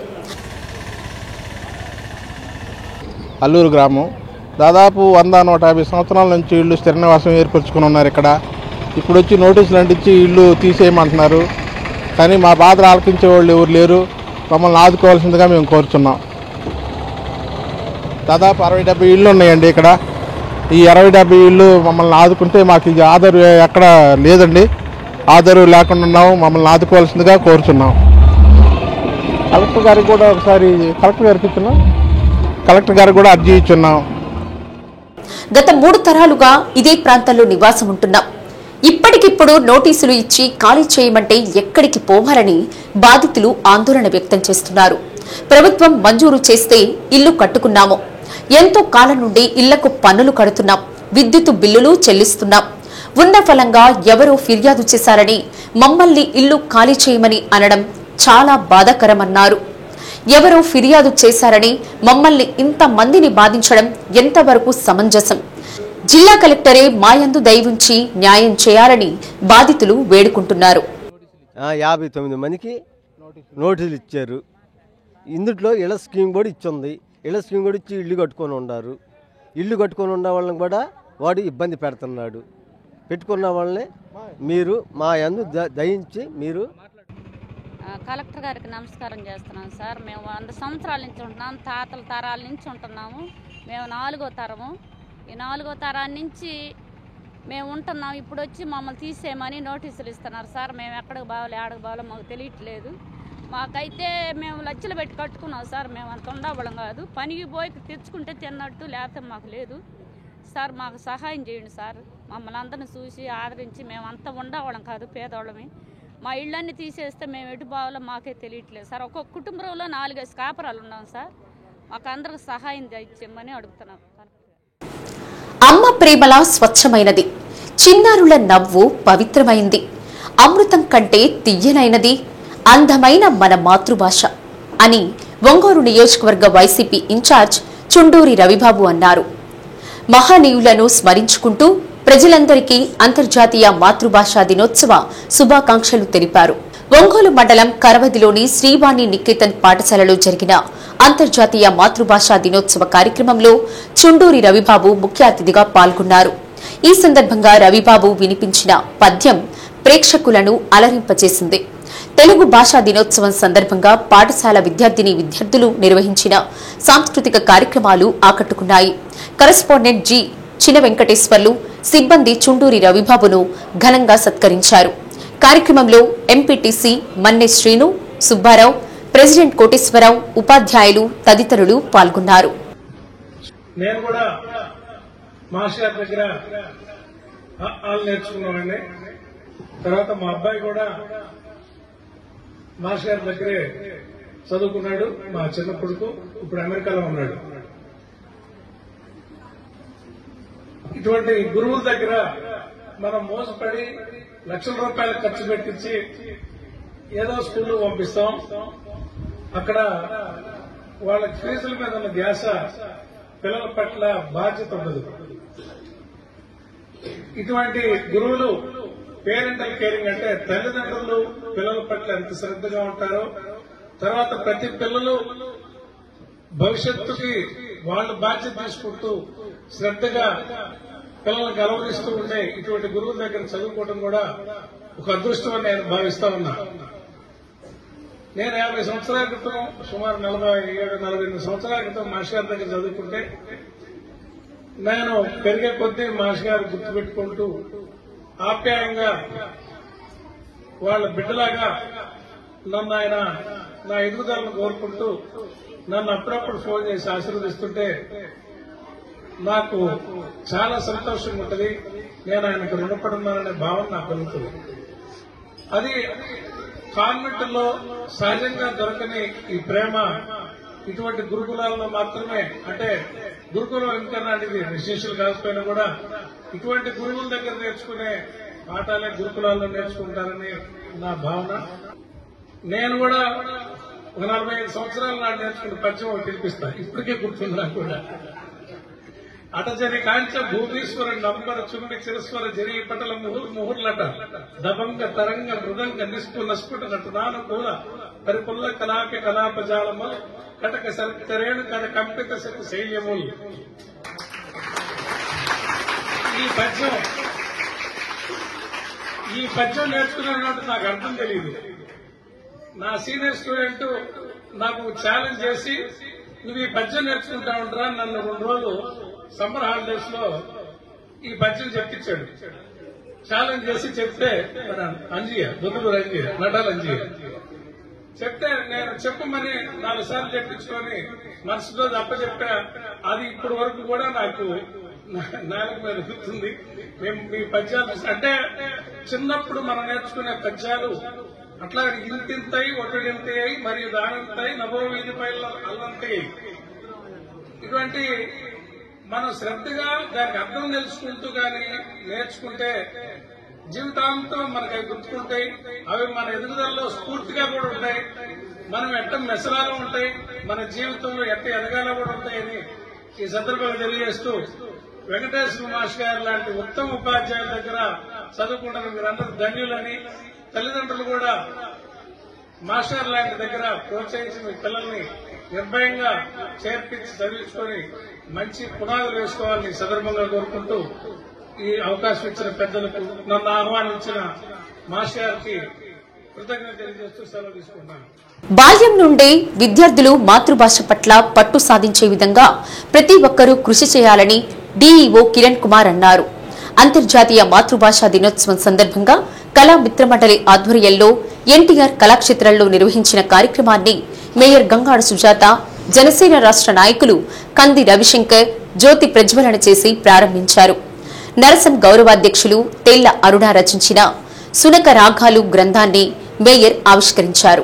అల్లూరు గ్రామం దాదాపు 100-150 సంవత్సరాల నుంచి ఇళ్ళు స్థిర నివాసం ఏర్పరచుకుని ఉన్నారు. ఇక్కడ ఇప్పుడు వచ్చి నోటీసులు అంటించి ఇళ్ళు తీసేయమంటున్నారు. కానీ మా బాధలు ఆలకించే వాళ్ళు ఎవరు లేరు. మమ్మల్ని ఆదుకోవాల్సిందిగా మేము కోరుచున్నాం. దాదాపు 60-70 ఇళ్ళు ఉన్నాయండి ఇక్కడ. ఈ 60-70 ఇళ్ళు మమ్మల్ని ఆదుకుంటే మాకు ఇది ఆధారు ఎక్కడ లేదండి. ఆధారు లేకుండా ఉన్నాము. మమ్మల్ని ఆదుకోవాల్సిందిగా కోరుచున్నాం. కలెక్టర్ గారికి కూడా ఒకసారి కలెక్టర్ గారికి కూడా అర్జీ ఇచ్చున్నాం. గత 3 తరాలుగా ఇదే ప్రాంతంలో నివాసం ఉంటున్నాం. ఇప్పటికిప్పుడు నోటీసులు ఇచ్చి ఖాళీ చేయమంటే ఎక్కడికి పోవాలని బాధితులు ఆందోళన వ్యక్తం చేస్తున్నారు. ప్రభుత్వం మంజూరు చేస్తే ఇల్లు కట్టుకున్నాము. ఎంతో కాలం నుండి ఇళ్లకు పన్నులు కడుతున్నాం, విద్యుత్ బిల్లులు చెల్లిస్తున్నాం. ఉన్న ఫలంగా ఎవరో ఫిర్యాదు చేశారని మమ్మల్ని ఇల్లు ఖాళీ చేయమని అనడం చాలా బాధాకరమన్నారు. ఎవరో ఫిర్యాదు చేశారని మమ్మల్ని ఇంతమందిని బాధించడం ఎంతవరకు సమంజసం? జిల్లా కలెక్టరే మాయందు దయవుంచి న్యాయం చేయాలని బాధితులు వేడుకుంటున్నారు. 59 మందికి నోటీసులు ఇచ్చారు. ఇందులో ఇళ్ల స్కీమ్ కూడా ఇచ్చింది. ఇళ్ల స్కీమ్ కూడా ఇచ్చి ఇల్లు కట్టుకొని ఉన్నారు. ఇల్లు కట్టుకొని ఉన్న వాళ్ళని కూడా వాడు ఇబ్బంది పెడుతున్నాడు. పెట్టుకున్న వాళ్ళని మీరు మా యందు దయించి మీరు. కలెక్టర్ గారికి నమస్కారం చేస్తున్నాం సార్. మేము 100 సంవత్సరాల నుంచి ఉంటున్నాం, తాతల తరాల నుంచి ఉంటున్నాము. మేము 4వ తరము. ఈ 4వ తరాల నుంచి మేము ఉంటున్నాం. ఇప్పుడు వచ్చి మమ్మల్ని తీసేయమని నోటీసులు ఇస్తున్నారు సార్. మేము ఎక్కడికి బావాలో ఏడకు బావాలో మాకు తెలియట్లేదు. మాకైతే మేము లక్షలు పెట్టి కట్టుకున్నాం సార్. మేము అంత ఉండవడం కాదు, పనికి పోయి తెచ్చుకుంటే తిన్నట్టు, లేకపోతే మాకు లేదు సార్. మాకు సహాయం చేయండి సార్. మమ్మల్ని అందరిని చూసి ఆదరించి మేము అంత ఉండవడం కాదు, పేదవాళ్ళమే. మా ఇళ్ళన్నీ తీసేస్తే మేము ఎటు బావాలో మాకే తెలియట్లేదు సార్. ఒక్కొక్క కుటుంబంలో 4-5 కాపురాలు ఉన్నాం సార్. మాకు అందరికి సహాయం చేయమని అడుగుతున్నాం. అమ్మ ప్రేమలా స్వచ్ఛమైనది, చిన్నారుల నవ్వు పవిత్రమైంది, అమృతం కంటే తియ్యనైనది అందమైన మన మాతృభాష అని ఒంగోలు నియోజకవర్గ వైసీపీ ఇన్ఛార్జ్ చుండూరి రవిబాబు అన్నారు. మహనీయులను స్మరించుకుంటూ ప్రజలందరికీ అంతర్జాతీయ మాతృభాషా దినోత్సవ శుభాకాంక్షలు తెలిపారు. ఒంగోలు మండలం కరవదిలోని శ్రీవాణి నికేతన్ పాఠశాలలో జరిగిన అంతర్జాతీయ మాతృభాషా దినోత్సవ కార్యక్రమంలో చుండూరి రవిబాబు ముఖ్య అతిథిగా పాల్గొన్నారు. ఈ సందర్భంగా రవిబాబు వినిపించిన పద్యం ప్రేక్షకులను అలరింపచేసింది. తెలుగు భాషా దినోత్సవం సందర్భంగా పాఠశాల విద్యార్థులు నిర్వహించిన సాంస్కృతిక కార్యక్రమాలు ఆకట్టుకున్నాయి. కరెస్పాండెంట్ జి చిన వెంకటేశ్వర్లు సిబ్బంది చుండూరి రవిబాబును ఘనంగా సత్కరించారు. కార్యక్రమంలో ఎంపీటీసీ మన్నె శ్రీను, సుబ్బారావు, ప్రెసిడెంట్ కోటేశ్వరరావు, ఉపాధ్యాయులు తదితరులు పాల్గొన్నారు. నేను కూడా మాస్టర్ దగ్గర నేర్చుకున్నానండి. తర్వాత మా అబ్బాయి కూడా మాస్టర్ దగ్గరే చదువుకున్నాడు. మా చిన్న కొడుకు ఇప్పుడు అమెరికాలో ఉన్నాడు. ఇటువంటి గురువుల దగ్గర మనం మోసపడి లక్షల రూపాయలు ఖర్చు పెట్టించి ఏదో స్కూల్లో పంపిస్తాం. అక్కడ వాళ్ళ ఫీజుల మీద ఉన్న ధ్యాస పిల్లల పట్ల బాధ్యత ఉండదు. ఇటువంటి గురువులు పేరెంటల్ కేరింగ్ అంటే తల్లిదండ్రులు పిల్లల పట్ల ఎంత శ్రద్ధగా ఉంటారో, తర్వాత ప్రతి పిల్లలు భవిష్యత్తుకి వాళ్ళు బాధ్యత తీసుకుంటూ శ్రద్ధగా పిల్లలను గౌరవిస్తూ ఉండే ఇటువంటి గురువుల దగ్గర చదువుకోవడం కూడా ఒక అదృష్టం అని నేను భావిస్తా ఉన్నా. నేను 50 సంవత్సరాల క్రితం, సుమారు 47-48 సంవత్సరాల క్రితం మాస్టర్ గారి దగ్గర చదువుకుంటే నేను పెరిగే కొద్దీ మాస్టర్ గారు గుర్తుపెట్టుకుంటూ ఆప్యాయంగా వాళ్ళ బిడ్డలాగా నన్ను ఆయన నా ఎదుగుదలను కోరుకుంటూ నన్ను అప్పుడప్పుడు ఫోన్ చేసి ఆశీర్వదిస్తుంటే నాకు చాలా సంతోషంగా ఉంటుంది. నేను ఆయనకు రుణపడున్నాననే భావన నాకు కలుగుతుంది. అది కాన్వెంట్ లో సహజంగా దొరకని ఈ ప్రేమ ఇటువంటి గురుకులాల్లో మాత్రమే, అంటే గురుకులం ఇంటర్నాటిది రెసిడెన్షియల్ కాకపోయినా కూడా ఇటువంటి గురువుల దగ్గర నేర్చుకునే పాఠాలే గురుకులాల్లో నేర్చుకుంటారని నా భావన. నేను కూడా ఒక 45 సంవత్సరాల నాడు నేర్చుకున్న పద్యం పిలిపిస్తాను, ఇప్పటికే గుర్తుంది నాకు కూడా. అటజని కాంచ భూమీశ్వర నంబర చుంబి చిరస్వర జరీ పటల ముహుర్లట దబంగ తరంగ మృదంగ నిస్ఫుట నటునానుకూల పరిపుల్ల కలాపి కలాపజాలము కటక సరేణు కడ కంపిత శైల్యములు. ఈ పద్యం నేర్చుకున్నట్టు నాకు అర్థం తెలియదు. నా సీనియర్ స్టూడెంట్ నాకు ఛాలెంజ్ చేసి నువ్వు ఈ పద్యం నేర్చుకుంటా ఉంటారా, నన్ను 2 రోజులు సమ్మర్ హాలిడేస్ లో ఈ పద్యం చెప్పించాడు. ఛాలెంజ్ చేసి చెప్తే అంజియ బుద్ధుడు అంజియ నటాల అంజియ చెప్తే నేను చెప్పమని 4 సార్లు చెప్పించుకొని మరుసటి రోజు అప్పచెప్పా. అది ఇప్పటి వరకు కూడా నాకు నాలుగు మీద గుర్తుంది. మేము మీ పద్యాలు అంటే చిన్నప్పుడు మనం నేర్చుకునే పద్యాలు అట్లా ఇంతింతాయి ఒట్టడింతాయి మరియు దానంతాయి నభో వీధిపై అల్లంతాయి. ఇటువంటి మనం శ్రద్ధగా దానికి అర్థం తెలుసుకుంటూ కానీ నేర్చుకుంటే జీవితాంతం మనకి అవి గుర్తుకుంటాయి. అవి మన ఎదుగుదలలో స్ఫూర్తిగా కూడా ఉంటాయి. మనం ఎట్ట మెసరాలో ఉంటాయి, మన జీవితంలో ఎట్ట ఎదగాలో కూడా ఉంటాయని ఈ సందర్భంగా తెలియజేస్తూ, వెంకటేశ్వర మాస్టర్ గారు లాంటి ఉత్తమ ఉపాధ్యాయుల దగ్గర చదువుకుంటున్న మీరందరూ ధన్యులని, తల్లిదండ్రులు కూడా మాస్టర్ లాంటి దగ్గర ప్రోత్సహించి మీ పిల్లల్ని నిర్భయంగా చేర్పించి చదివించుకొని మంచి పునాదులు వేసుకోవాలని సందర్భంగా కోరుకుంటూ ఈ అవకాశం ఇచ్చిన పెద్దలకు, నన్ను ఆహ్వానించిన మాస్టర్ గారికి కృతజ్ఞత తెలియజేస్తూ సెలవు తీసుకుంటాను. బాల్యం నుండే విద్యార్థులు మాతృభాష పట్ల పట్టు సాధించే విధంగా ప్రతి ఒక్కరూ కృషి చేయాలని డీఈఓ కిరణ్ కుమార్ అన్నారు. అంతర్జాతీయ మాతృభాషా దినోత్సవం సందర్భంగా కళా మిత్రమండలి ఆధ్వర్యంలో ఎన్టీఆర్ కళాక్షేత్రంలో నిర్వహించిన కార్యక్రమాన్ని మేయర్ గంగాడ సుజాత, జనసేన రాష్ట్ర నాయకులు కంది రవిశంకర్ జ్యోతి ప్రజ్వలన చేసి ప్రారంభించారు. నరసం గౌరవాధ్యక్షులు తెల్ల అరుణ రచించిన సునక రాగాలు గ్రంథాన్ని మేయర్ ఆవిష్కరించారు.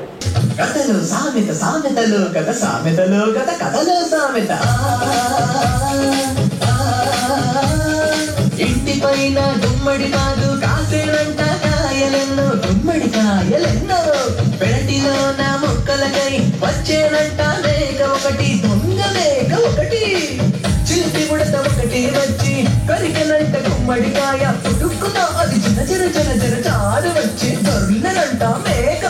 ఇంటిపైన గుమ్మడి కాదు కాసేనంట కాయలెన్నో, గుమ్మడి కాయలెన్నో పెరటిలో నా మొక్కలకై వచ్చేనంట లేక ఒకటి, దొంగ లేక ఒకటి, చిలిపి ఉడత ఒకటి వచ్చి కరికనంట గుమ్మడికాయ పుట్టుకున్నా అది చిన్న చిన్న చిన్న చిన్న చాడు వచ్చి దొర్లినంట మేక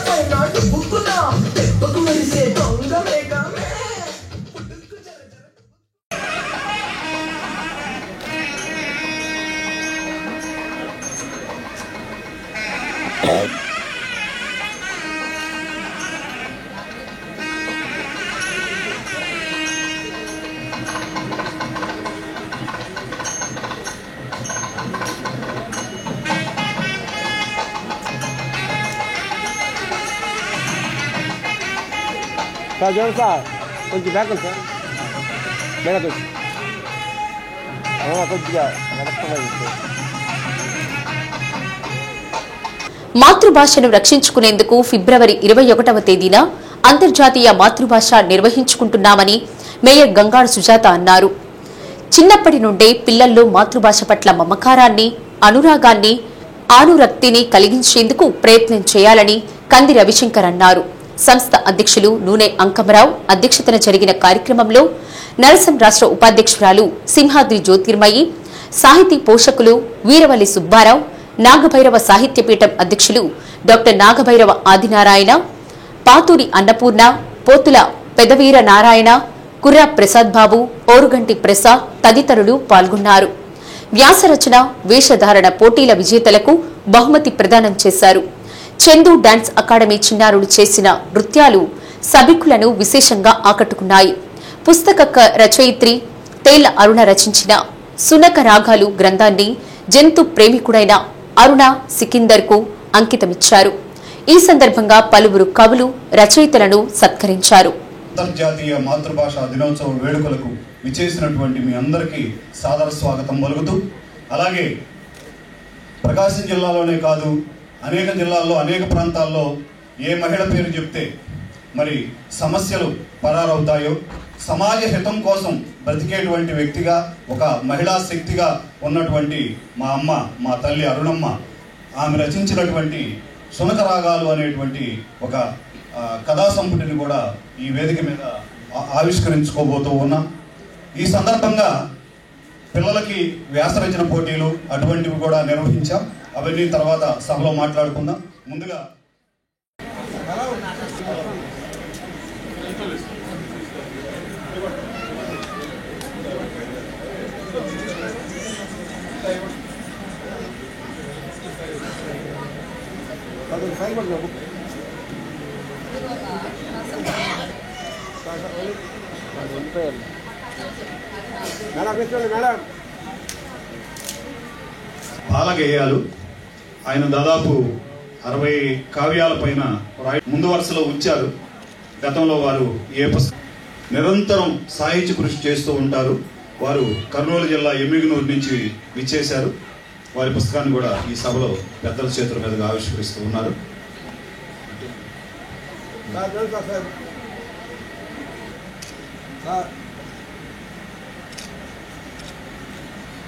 సార్ చూడండి సార్, కొంచెం బ్యాక్ సార్, బ్యాక్ కొద్దిగా మాతృభాషను రక్షించుకునేందుకు ఫిబ్రవరి 21వ తేదీన అంతర్జాతీయ మాతృభాష నిర్వహించుకుంటున్నామని మేయర్ గంగాడు సుజాత అన్నారు. చిన్నప్పటి నుండే పిల్లల్లో మాతృభాష పట్ల మమకారాన్ని, అనురాగాన్ని, ఆనురక్తిని కలిగించేందుకు ప్రయత్నం చేయాలని కంది రవిశంకర్ అన్నారు. సంస్థ అధ్యక్షులు నూనె అంకమరావు అధ్యక్షతన జరిగిన కార్యక్రమంలో నరసం రాష్ట్ర ఉపాధ్యక్షురాలు సింహాద్రి జ్యోతిర్మయి, సాహితీ పోషకులు వీరవల్లి సుబ్బారావు, నాగభైరవ సాహిత్యపీఠం అధ్యక్షులు డాక్టర్ నాగభైరవ ఆదినారాయణ, పాతూరి అన్నపూర్ణ, పోతుల పెదవీర నారాయణ, కుర్రా ప్రసాద్ బాబు, ఓరుగంటి ప్రసాద్ తదితరులు పాల్గొన్నారు. వ్యాసరచన, వేషధారణ పోటీల విజేతలకు బహుమతి ప్రదానం చేశారు. చందు డాన్స్ అకాడమీ చిన్నారులు చేసిన నృత్యాలు సభికులను విశేషంగా ఆకట్టుకున్నాయి. పుస్తక రచయిత్రి తేళ్ల అరుణ రచించిన సునక రాగాలు గ్రంథాన్ని జంతు ప్రేమికుడైన అరుణ సికిందర్ కు అంకితమిచ్చారు. ఈ సందర్భంగా పలువురు కవులు, రచయితలను సత్కరించారు. అంతర్జాతీయ మాతృభాష దినోత్సవ వేడుకలకు విచ్చేసినటువంటి మీ అందరికీ సాదర స్వాగతం పలుకుతూ, అలాగే ప్రకాశం జిల్లాలోనే కాదు అనేక జిల్లాల్లో అనేక ప్రాంతాల్లో ఏ మహిళ పేరు చెప్తే మరి సమస్యలు పరారవుతాయో, సమాజ హితం కోసం బ్రతికేటువంటి వ్యక్తిగా, ఒక మహిళా శక్తిగా ఉన్నటువంటి మా అమ్మ, మా తల్లి అరుణమ్మ, ఆమె రచించినటువంటి సునక రాగాలు అనేటువంటి ఒక కథా సంపుటిని కూడా ఈ వేదిక మీద ఆవిష్కరించుకోబోతూ ఉన్నాం. ఈ సందర్భంగా పిల్లలకి వ్యాసరచన పోటీలు అటువంటివి కూడా నిర్వహించాం. అవన్నీ తర్వాత సభలో మాట్లాడుకుందాం. ముందుగా బాలగేయాలు ఆయన దాదాపు 60 కావ్యాల పైన ముందు వరుసలో ఉంచారు. గతంలో వారు నిరంతరం సాహిత్య కృషి చేస్తూ ఉంటారు. వారు కర్నూలు జిల్లా ఎమ్మిగనూరు నుంచి విచ్చేశారు. వారి పుస్తకాన్ని కూడా ఈ సభలో పెద్దల చేతుల మీదుగా ఆవిష్కరిస్తూ ఉన్నారు.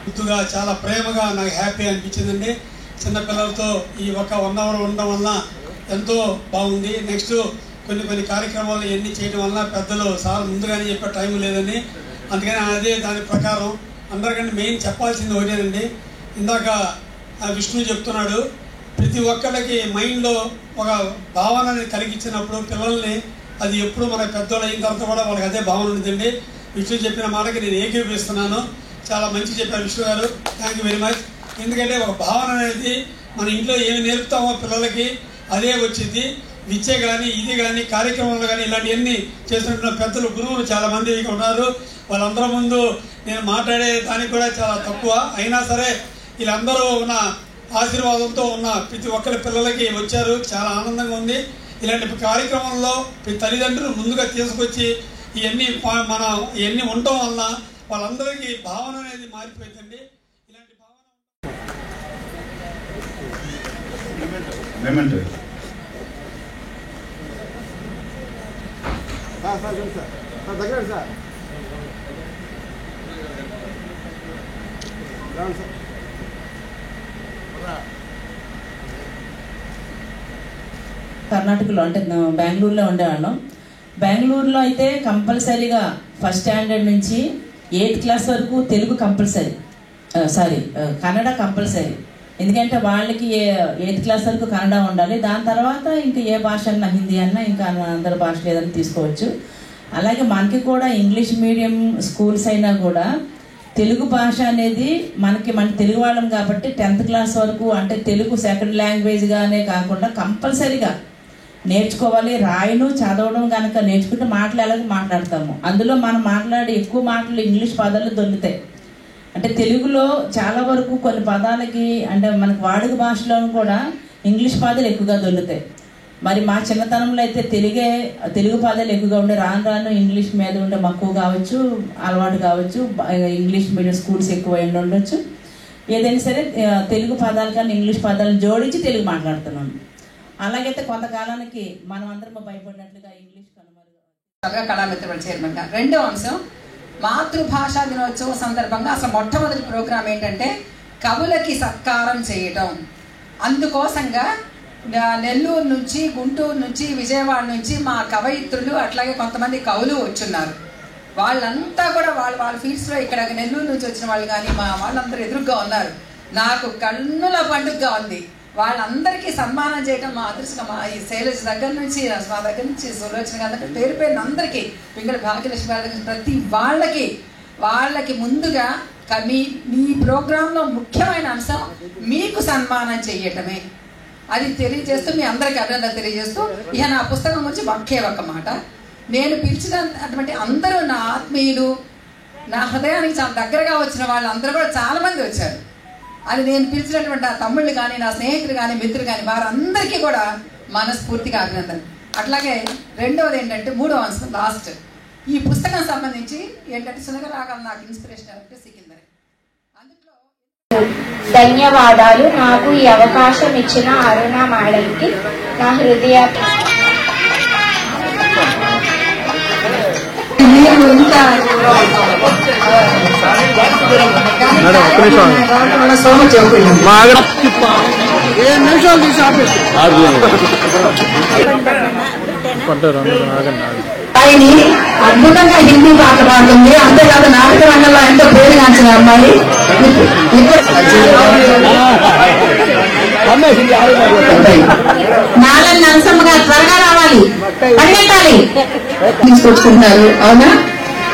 గుర్తుగా చాలా ప్రేమగా నాకు హ్యాపీ అనిపించిందండి. చిన్నపిల్లలతో ఈ ఒక 1 అవర్ ఉండడం వల్ల ఎంతో బాగుంది. నెక్స్ట్ కొన్ని కార్యక్రమాలు ఇవన్నీ చేయడం వల్ల పెద్దలు సార్ ముందుగానే చెప్పే టైం లేదని, అందుకని అదే దాని ప్రకారం అందరికంటే మెయిన్ చెప్పాల్సింది ఒకటేనండి. ఇందాక విష్ణు చెప్తున్నాడు, ప్రతి ఒక్కళ్ళకి మైండ్లో ఒక భావనని కలిగించినప్పుడు పిల్లల్ని అది ఎప్పుడు మన పెద్దోళ్ళు అయిన తర్వాత కూడా వాళ్ళకి అదే భావన ఉంటుందండి. విష్ణు చెప్పిన మాటకి నేను ఏకీభవిస్తున్నాను. చాలా మంచి చెప్పారు విష్ణు గారు, థ్యాంక్ యూ వెరీ మచ్. ఎందుకంటే ఒక భావన అనేది మన ఇంట్లో ఏమి నేర్పుతామో పిల్లలకి అదే వచ్చింది. విద్య కానీ ఇది కానీ కార్యక్రమాలు కానీ ఇలాంటివన్నీ చేస్తున్న పెద్దలు గురువులు చాలామంది ఇక్కడ ఉన్నారు. వాళ్ళందరి ముందు నేను మాట్లాడే దానికి కూడా చాలా తక్కువ. అయినా సరే వీళ్ళందరూ ఉన్న ఆశీర్వాదంతో ఉన్న ప్రతి ఒక్కరి పిల్లలకి వచ్చారు. చాలా ఆనందంగా ఉంది. ఇలాంటి కార్యక్రమంలో తల్లిదండ్రులు ముందుగా తీసుకొచ్చి ఇవన్నీ ఉండటం వల్ల వాళ్ళందరికీ భావన అనేది మారిపోయిందండి. ఇలాంటి భావన కర్ణాటకలో అంటే బెంగళూరులో ఉండేవాళ్ళం. బెంగళూరులో అయితే కంపల్సరీగా ఫస్ట్ స్టాండర్డ్ నుంచి 8th క్లాస్ వరకు తెలుగు కంపల్సరీ, కన్నడ కంపల్సరీ. ఎందుకంటే వాళ్ళకి 8th క్లాస్ వరకు కన్నడ ఉండాలి. దాని తర్వాత ఇంకా ఏ భాష అన్నా, హిందీ అన్నా, ఇంకా అందరి భాషలు ఏదైనా తీసుకోవచ్చు. అలాగే మనకి కూడా ఇంగ్లీష్ మీడియం స్కూల్స్ అయినా కూడా తెలుగు భాష అనేది మన తెలుగు వాళ్ళం కాబట్టి 10th క్లాస్ వరకు అంటే తెలుగు సెకండ్ లాంగ్వేజ్గానే కాకుండా కంపల్సరీగా నేర్చుకోవాలి. రాయను చదవడం కనుక నేర్చుకుంటే మాటలు ఎలాగో మాట్లాడతాము. అందులో మనం మాట్లాడే ఎక్కువ మాటలు ఇంగ్లీష్ పదాలు దొరుకుతాయి. అంటే తెలుగులో చాలా వరకు కొన్ని పదాలకి అంటే మనకు వాడుక భాషలోనూ కూడా ఇంగ్లీష్ పదాలు ఎక్కువగా దొరుకుతాయి. మరి మా చిన్నతనంలో అయితే తెలుగు పదాలు ఎక్కువగా ఉండే, రాను రాను ఇంగ్లీష్ మీద ఉండే మక్కువ కావచ్చు, అలవాటు కావచ్చు, ఇంగ్లీష్ మీడియం స్కూల్స్ ఎక్కువ ఉండొచ్చు. ఏదైనా సరే తెలుగు పదాల కన్నా ఇంగ్లీష్ పదాలను జోడించి తెలుగు మాట్లాడుతున్నాను. అలాగైతే కొంతకాలానికి మనం అందరం భయపడినట్లుగా ఇంగ్లీష్ కళామిత్రుల చైర్మన్ గా. రెండో అంశం మాతృభాషా దినోత్సవం సందర్భంగా అసలు మొట్టమొదటి ప్రోగ్రాం ఏంటంటే కవులకి సత్కారం చేయటం. అందుకోసంగా నెల్లూరు నుంచి, గుంటూరు నుంచి, విజయవాడ నుంచి మా కవయిత్రులు అట్లాగే కొంతమంది కవులు వచ్చున్నారు. వాళ్ళంతా కూడా వాళ్ళ ఫీల్డ్స్లో ఇక్కడ నెల్లూరు నుంచి వచ్చిన వాళ్ళు కానీ మా వాళ్ళందరూ ఎదురుగా ఉన్నారు. నాకు కన్నుల పండుగగా ఉంది. వాళ్ళందరికీ సన్మానం చేయడం మా అదృష్టం. మా ఈ శైలజ దగ్గర నుంచి, మా దగ్గర నుంచి సులోచన గారి పేరు పేరున అందరికీ, పింగళి భాగ్యలక్ష్మి గారి దగ్గర ప్రతి వాళ్ళకి ముందుగా మీ ప్రోగ్రాంలో ముఖ్యమైన అంశం మీకు సన్మానం చేయటమే. అది తెలియజేస్తూ మీ అందరికీ అభినందన తెలియజేస్తూ ఇక నా పుస్తకం గురించి ఒకే ఒక మాట. నేను పిలిచినటువంటి అందరూ నా ఆత్మీయులు, నా హృదయానికి చాలా దగ్గరగా వచ్చిన వాళ్ళందరూ కూడా చాలా మంది వచ్చారు. అది నేను పిలిచినటువంటి ఆ తమ్ముళ్ళు కానీ, నా స్నేహితులు కానీ, మిత్రులు కానీ వారందరికీ కూడా మనస్ఫూర్తిగా అభినందన. అట్లాగే రెండవది ఏంటంటే, మూడో అంశం లాస్ట్, ఈ పుస్తకం సంబంధించి ఏంటంటే సునగరాగం నాకు ఇన్స్పిరేషన్ అంటే సికిందర్. ధన్యవాదాలు. నాకు ఈ అవకాశం ఇచ్చిన అరుణ మేడంకి నా హృదయ ఆయన్ని అద్భుతంగా హిందీ పాట పాడుతుంది. అంతేకాదు నాటక రంగంలో ఎంతో పేరుగాంచిన అమ్మాయి. నాలని నరసమ్మగా త్వరగా రావాలి, పరిగెత్తాలి తీసుకొచ్చుకుంటారు. అవునా,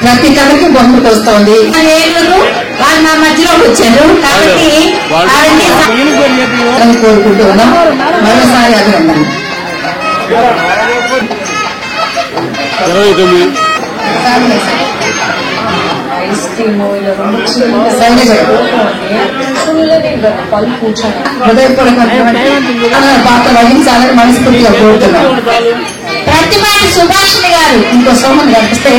ప్రతి కథకి బొమ్మకు వస్తోంది. ఏడుగురు వాళ్ళు నా మధ్యలో వచ్చారు కాబట్టి కోరుకుంటూ ఉన్నాం. మరోసారి అభినందన. 29 పాత్ర వహించాలని మనస్ఫూర్తిగా కోరుతున్నాం. ప్రతిపాటి సుభాషిణి గారు ఇంకో సోమని కనిపిస్తే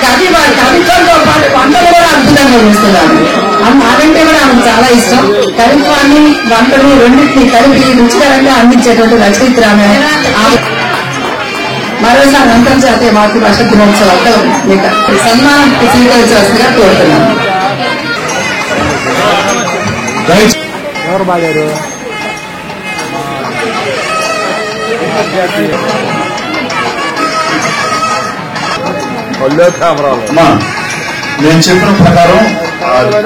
కవిత్వంతో పాటు వంటలు కూడా అద్భుతంగా వేస్తున్నారు. అదంటే కూడా ఆమెకు చాలా ఇష్టం. కవిత్వాన్ని, వంటలు రెండింటినీ కలిపి రుచికరంగా అందించేటువంటి రచయిత్రామె. మరోసారి అంతర్జాతీయ మాతృభాష దినోత్సవాలతో మీకు సన్మానం స్వీకరించవలసిందిగా కోరుతున్నాను. ఎవరు బాగారు? నేను చెప్పిన ప్రకారం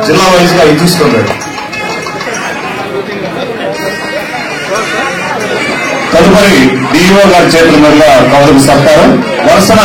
జిల్లా వైజ్ గా ఇది తీసుకున్నాడు. తదుపరి డిఓ గారి చేతుల మీదుగా కవులకు సత్కారం. వరుసన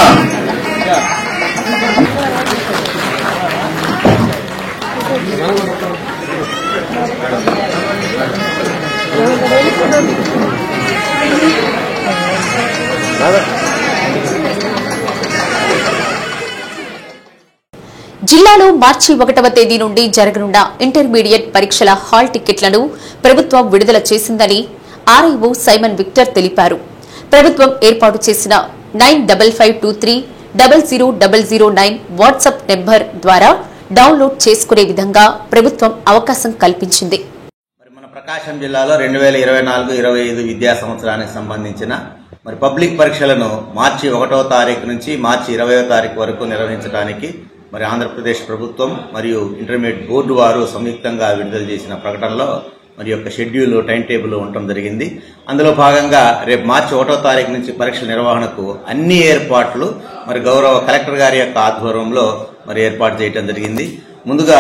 జిల్లాలో మార్చి 1వ తేదీ నుండి జరగనున్న ఇంటర్మీడియట్ పరీక్షల హాల్ టికెట్లను ప్రభుత్వం విడుదల చేసిందని ఆర్ఐఓ సైమన్ విక్టర్ తెలిపారు. ప్రభుత్వం ఏర్పాటు చేసిన 9553000009 వాట్సాప్ నెంబర్ ద్వారా డౌన్లోడ్ చేసుకునే విధంగా ప్రభుత్వం అవకాశం కల్పించింది. మన ప్రకాశం జిల్లాలో 2024-25 విద్యా సంవత్సరానికి సంబంధించిన పబ్లిక్ పరీక్షలను మార్చి 1వ తారీఖు నుంచి మార్చి 20వ తారీఖు వరకు నిర్వహించడానికి ఆంధ్రప్రదేశ్ ప్రభుత్వం మరియు ఇంటర్మీడియట్ బోర్డు వారు సంయుక్తంగా విడుదల చేసిన ప్రకటనలో యొక్క షెడ్యూల్, టైం టేబుల్ ఉండటం జరిగింది. అందులో భాగంగా రేపు మార్చి 1వ తారీఖు నుంచి పరీక్షల నిర్వహణకు అన్ని ఏర్పాట్లు గౌరవ కలెక్టర్ గారి యొక్క ఆధ్వర్యంలో ఏర్పాటు చేయడం జరిగింది. ముందుగా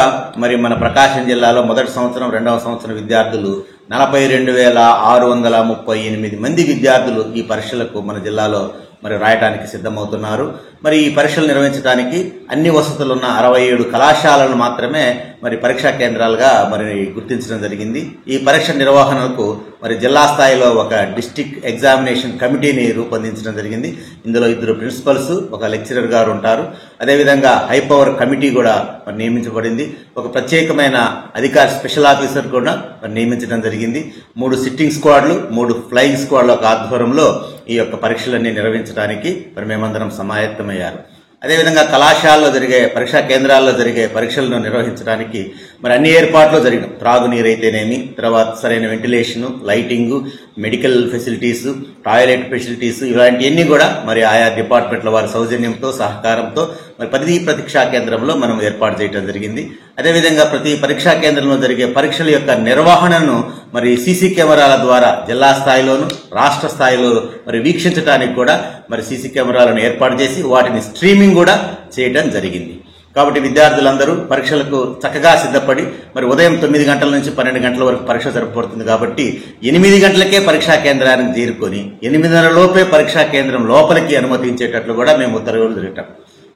మన ప్రకాశం జిల్లాలో మొదటి సంవత్సరం, రెండవ సంవత్సరం విద్యార్థులు 42,638 మంది విద్యార్థులు ఈ పరీక్షలకు మన జిల్లాలో మరి రాయడానికి సిద్ధమవుతున్నారు. మరి ఈ పరీక్షలు నిర్వహించడానికి అన్ని వసతులున్న 67 కళాశాలలు మాత్రమే మరి పరీక్షా కేంద్రాలుగా మరి గుర్తించడం జరిగింది. ఈ పరీక్ష నిర్వహణకు మరి జిల్లా స్థాయిలో ఒక డిస్ట్రిక్ట్ ఎగ్జామినేషన్ కమిటీని రూపొందించడం జరిగింది. ఇందులో 2 ప్రిన్సిపల్స్, ఒక లెక్చరర్ గారు ఉంటారు. అదేవిధంగా హై పవర్ కమిటీ కూడా మరి నియమించబడింది. ఒక ప్రత్యేకమైన అధికారి స్పెషల్ ఆఫీసర్ కూడా మరి నియమించడం జరిగింది. 3 సిట్టింగ్ స్క్వాడ్లు, 3 ఫ్లయింగ్ స్క్వాడ్ల ఆధ్వర్యంలో ఈ యొక్క పరీక్షలన్నీ నిర్వహించడానికి మరి మేమందరం సమాయత్తమయ్యారు. అదేవిధంగా కళాశాలలో జరిగే పరీక్షా కేంద్రాల్లో జరిగే పరీక్షలను నిర్వహించడానికి మరి అన్ని ఏర్పాట్లు జరిగిన త్రాగునీరు అయితేనేమి, తర్వాత సరైన ventilation, lighting, medical facilities, toilet facilities ఇలాంటివన్నీ కూడా మరి ఆయా డిపార్ట్మెంట్ల వారి సౌజన్యంతో సహకారంతో మరి ప్రతి పరీక్షా కేంద్రంలో మనం ఏర్పాటు చేయడం జరిగింది. అదేవిధంగా ప్రతి పరీక్షా కేంద్రంలో జరిగే పరీక్షల యొక్క నిర్వహణను మరి సీసీ కెమెరాల ద్వారా జిల్లా స్థాయిలోను రాష్ట్ర స్థాయిలో మరి వీక్షించడానికి కూడా మరి సీసీ కెమెరాలను ఏర్పాటు చేసి వాటిని స్ట్రీమింగ్ కూడా చేయడం జరిగింది. కాబట్టి విద్యార్థులందరూ పరీక్షలకు చక్కగా సిద్ధపడి మరి ఉదయం 9 గంటల నుంచి 12 గంటల వరకు పరీక్ష జరపబడుతుంది. కాబట్టి 8 గంటలకే పరీక్షా కేంద్రానికి చేరుకొని 8:30 లోపే పరీక్షా కేంద్రం లోపలికి అనుమతించేటట్లు కూడా మేము ఉత్తర్వులు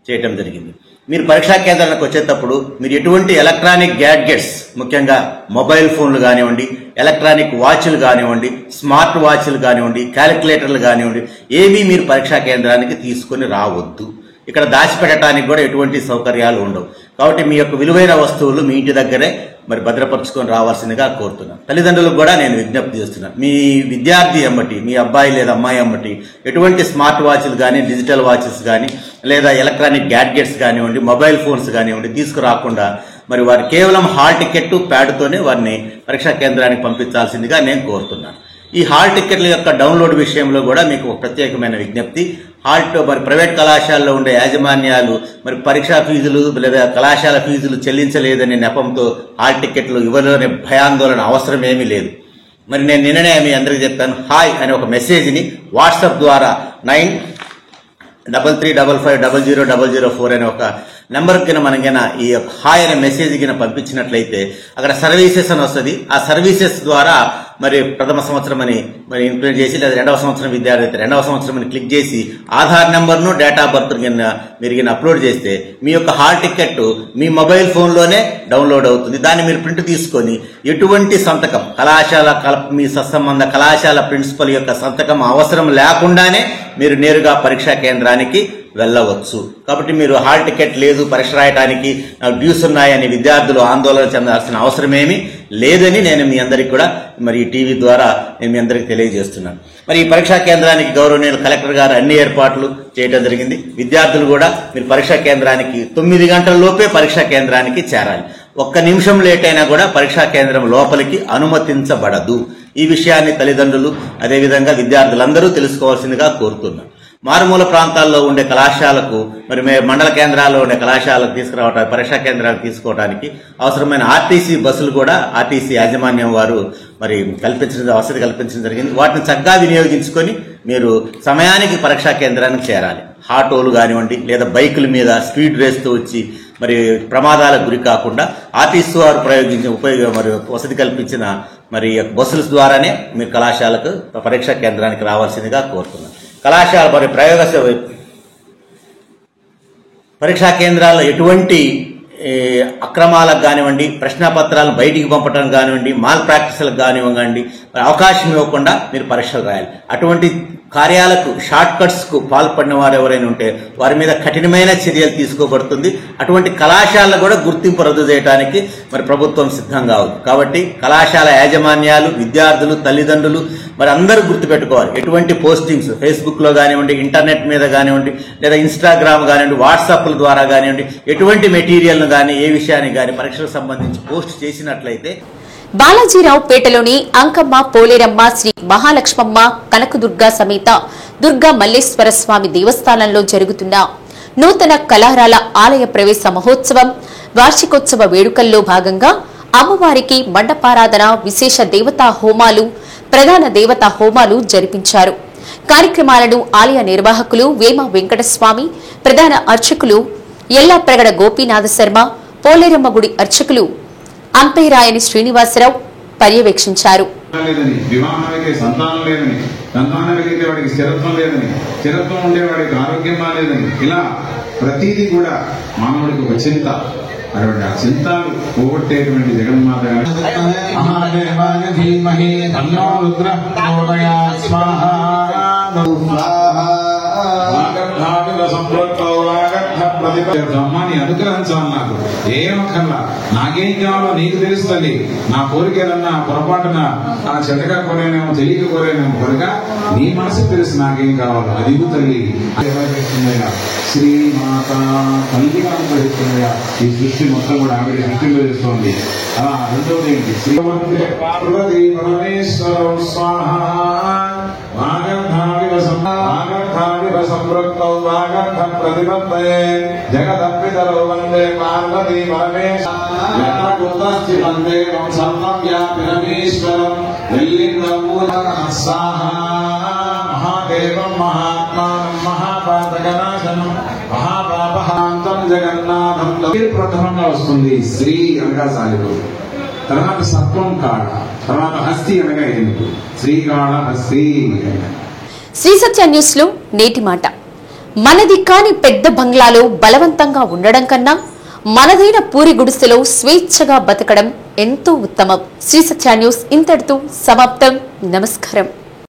చేయటం జరిగింది. మీరు పరీక్షా కేంద్రానికి వచ్చేటప్పుడు మీరు ఎటువంటి ఎలక్ట్రానిక్ గ్యాడ్గెట్స్, ముఖ్యంగా మొబైల్ ఫోన్లు కానివ్వండి, ఎలక్ట్రానిక్ వాచ్లు కానివ్వండి, స్మార్ట్ వాచ్లు కానివ్వండి, క్యాలిక్యులేటర్లు కానివ్వండి, ఏమీ మీరు పరీక్షా కేంద్రానికి తీసుకుని రావద్దు. ఇక్కడ దాచిపెట్టడానికి కూడా ఎటువంటి సౌకర్యాలు ఉండవు. కాబట్టి మీ యొక్క విలువైన వస్తువులు మీ ఇంటి దగ్గరే మరి భద్రపరుచుకొని రావాల్సిందిగా కోరుతున్నాను. తల్లిదండ్రులకు కూడా నేను విజ్ఞప్తి చేస్తున్నాను, మీ విద్యార్థి అమ్మటి, మీ అబ్బాయి లేదా అమ్మాయి అమ్మటి ఎటువంటి స్మార్ట్ వాచ్లు కానీ, డిజిటల్ వాచెస్ కానీ, లేదా ఎలక్ట్రానిక్ గ్యాడ్గెట్స్ కానివ్వండి, మొబైల్ ఫోన్స్ కానివ్వండి తీసుకురాకుండా మరి వారు కేవలం హాల్ టికెట్ ప్యాడ్తోనే వారిని పరీక్షా కేంద్రానికి పంపించాల్సిందిగా నేను కోరుతున్నాను. ఈ హాల్ టికెట్ల యొక్క డౌన్లోడ్ విషయంలో కూడా మీకు ఒక ప్రత్యేకమైన విజ్ఞప్తి. మరి ప్రైవేట్ కళాశాలలో ఉండే యాజమాన్యాలు మరి పరీక్షా ఫీజులు లేదా కళాశాల ఫీజులు చెల్లించలేదనే నెపంతో హాల్ టికెట్లు ఇవ్వలేని భయాందోళన అవసరం ఏమీ లేదు. మరి నేను నిన్ననే మీ అందరికీ చెప్పాను, హాయ్ అనే ఒక మెసేజ్ని వాట్సాప్ ద్వారా 9335500004 అనే ఒక నెంబర్ కింద మనం కింద ఈ హాయ్ అనే మెసేజ్ కింద పంపించినట్లయితే అక్కడ సర్వీసెస్ అని వస్తుంది. ఆ సర్వీసెస్ ద్వారా మరి ప్రథమ సంవత్సరం అని మరి ఇంప్లిమెంట్ చేసి, లేదా 2వ సంవత్సరం విద్యార్థి అయితే 2వ సంవత్సరం అని క్లిక్ చేసి ఆధార్ నెంబర్ను, డేట్ ఆఫ్ బర్త్ కింద మీరు కింద అప్లోడ్ చేస్తే మీ యొక్క హాల్ టికెట్ మీ మొబైల్ ఫోన్లోనే డౌన్లోడ్ అవుతుంది. దాన్ని మీరు ప్రింట్ తీసుకొని ఎటువంటి సంతకం కళాశాల మీ సత్సంబంధ కళాశాల ప్రిన్సిపల్ యొక్క సంతకం అవసరం లేకుండానే మీరు నేరుగా పరీక్షా కేంద్రానికి వెళ్ళవచ్చు. కాబట్టి మీరు హాల్ టికెట్ లేదు పరీక్ష రాయడానికి, నాకు డ్యూస్ ఉన్నాయని విద్యార్థులు ఆందోళన చెందాల్సిన అవసరమేమీ లేదని నేను మీ అందరికీ కూడా మరి టీవీ ద్వారా నేను మీ అందరికీ తెలియజేస్తున్నాను. మరి ఈ పరీక్షా కేంద్రానికి గౌరవనీయులు కలెక్టర్ గారు అన్ని ఏర్పాట్లు చేయడం జరిగింది. విద్యార్థులు కూడా మీరు పరీక్షా కేంద్రానికి 9 గంటల లోపే పరీక్షా కేంద్రానికి చేరాలి. 1 నిమిషం లేట్ అయినా కూడా పరీక్షా కేంద్రం లోపలికి అనుమతించబడదు. ఈ విషయాన్ని తల్లిదండ్రులు అదేవిధంగా విద్యార్థులందరూ తెలుసుకోవాల్సిందిగా కోరుతున్నాను. మారుమూల ప్రాంతాల్లో ఉండే కళాశాలకు మరి మండల కేంద్రాల్లో ఉండే కళాశాలకు తీసుకురావడానికి, పరీక్షా కేంద్రాలకు తీసుకోవడానికి అవసరమైన ఆర్టీసీ బస్సులు కూడా ఆర్టీసీ యాజమాన్యం వారు మరి వసతి కల్పించడం జరిగింది. వాటిని చక్కగా వినియోగించుకొని మీరు సమయానికి పరీక్షా కేంద్రానికి చేరాలి. ఆటోలు కానివ్వండి లేదా బైకుల మీద స్పీడ్ రేస్తో వచ్చి మరి ప్రమాదాలకు గురి కాకుండా ఆర్టీసీ వారు మరి వసతి కల్పించిన మరి బస్సుల ద్వారానే మీరు కళాశాలకు పరీక్షా కేంద్రానికి రావాల్సిందిగా కోరుతున్నాను. కళాశాల మరి పరీక్షా కేంద్రాల్లో ఎటువంటి అక్రమాలకు కానివ్వండి, ప్రశ్నాపత్రాలను బయటికి పంపడం కానివ్వండి, మాల్ ప్రాక్టీసులకు కానివ్వండి అవకాశం ఇవ్వకుండా మీరు పరీక్షలు రాయాలి. అటువంటి కార్యాలకు షార్ట్ కట్స్ కు పాల్పడిన వారు ఎవరైనా ఉంటే వారి మీద కఠినమైన చర్యలు తీసుకోబడుతుంది. అటువంటి కళాశాలను కూడా గుర్తింపు రద్దు చేయడానికి మరి ప్రభుత్వం సిద్ధంగా ఉంది. కాబట్టి కళాశాల యాజమాన్యాలు, విద్యార్థులు, తల్లిదండ్రులు మరి అందరూ గుర్తుపెట్టుకోవాలి. ఎటువంటి పోస్టింగ్స్ ఫేస్బుక్ లో కానివ్వండి, ఇంటర్నెట్ మీద కానివ్వండి, లేదా ఇన్స్టాగ్రామ్ కానివ్వండి, వాట్సాప్ల ద్వారా కానివ్వండి, ఎటువంటి మెటీరియల్ ను కానీ ఏ విషయాన్ని కానీ పరీక్షలకు సంబంధించి పోస్ట్ చేసినట్లయితే బాలాజీరావు పేటలోని అంకమ్మ, పోలేరమ్మ, శ్రీ మహాలక్ష్మమ్మ, కనకదుర్గ సమేత దుర్గా మల్లేశ్వర స్వామి దేవస్థానంలో జరుగుతున్న నూతన కళారాల ఆలయ ప్రవేశ మహోత్సవం వార్షికోత్సవ వేడుకల్లో భాగంగా అమ్మవారికి మండపారాధన, విశేష దేవతా హోమాలు, ప్రధాన దేవతా హోమాలు జరిపించారు. కార్యక్రమాలను ఆలయ నిర్వాహకులు వేమ వెంకటస్వామి, ప్రధాన అర్చకులు ఎల్లాప్రగడ గోపీనాథ శర్మ, పోలేరమ్మ గుడి అర్చకులు అంపైరాయని శ్రీనివాసరావు, పర్యవేక్షించారు. వివాహానికి సంతానం లేదని, సంతానం కలిగితే వాడికి స్థిరత్వం లేదని, స్థిరత్వం ఉండే వాడికి ఆరోగ్యం బాలేదని, ఇలా ప్రతిదీ కూడా మానవుడికి ఒక చింత. అటువంటి ఆ చింతలు పోగొట్టేటువంటి జగన్మాత అమ్మాని అనుగ్రహించాలి. నాకు ఏమక్కర్లా, నాకేం కావాలో నీకు తెలుస్తుంది. నా కోరిక ఏదన్నా పొరపాటున ఆ చెడ్డగా కోరేనేమో, తెలియక కోరేనేమో, కనుక నీ మనసుకు తెలుసు నాకేం కావాలో. అది తల్లి ఎవరిస్తున్నాయా శ్రీమాత తల్లిగా అనుగ్రహిస్తున్నాయా. ఈ సృష్టి మొత్తం కూడా ఆవిడ సృష్టిలో చేస్తోంది. అలా రెండోది ఏంటి, శ్రీమంత్రి పార్వతీ పరమేశ్వరం స్వాహ సంపృక్తౌ వాగర్థ ప్రతిపత్తయే జగదప్పితరౌ వందే పార్వతీ పరమేశ్వరం వందే సర్వం వ్యాపిరమేశ్వరం మహాదేవం మహాత్మానం మహాపాతకనాశనం మహాపాపహాంతం జగన్నాథం. ప్రథమంగా వస్తుంది శ్రీ అనగా సాలిపు, తర్వాత సత్వం కాళ, తర్వాత హస్తి అనగా ఏనుగు, శ్రీకాళ హస్తి. శ్రీ సత్య న్యూస్ లో నేటి మాట. మనది కాని పెద్ద బంగ్లాలో బలవంతంగా ఉండడం కన్నా మనదైన పూరి గుడిసెలో స్వేచ్ఛగా బతకడం ఎంతో ఉత్తమం. శ్రీ సత్య న్యూస్ ఇంతటితో సమాప్తం. నమస్కారం.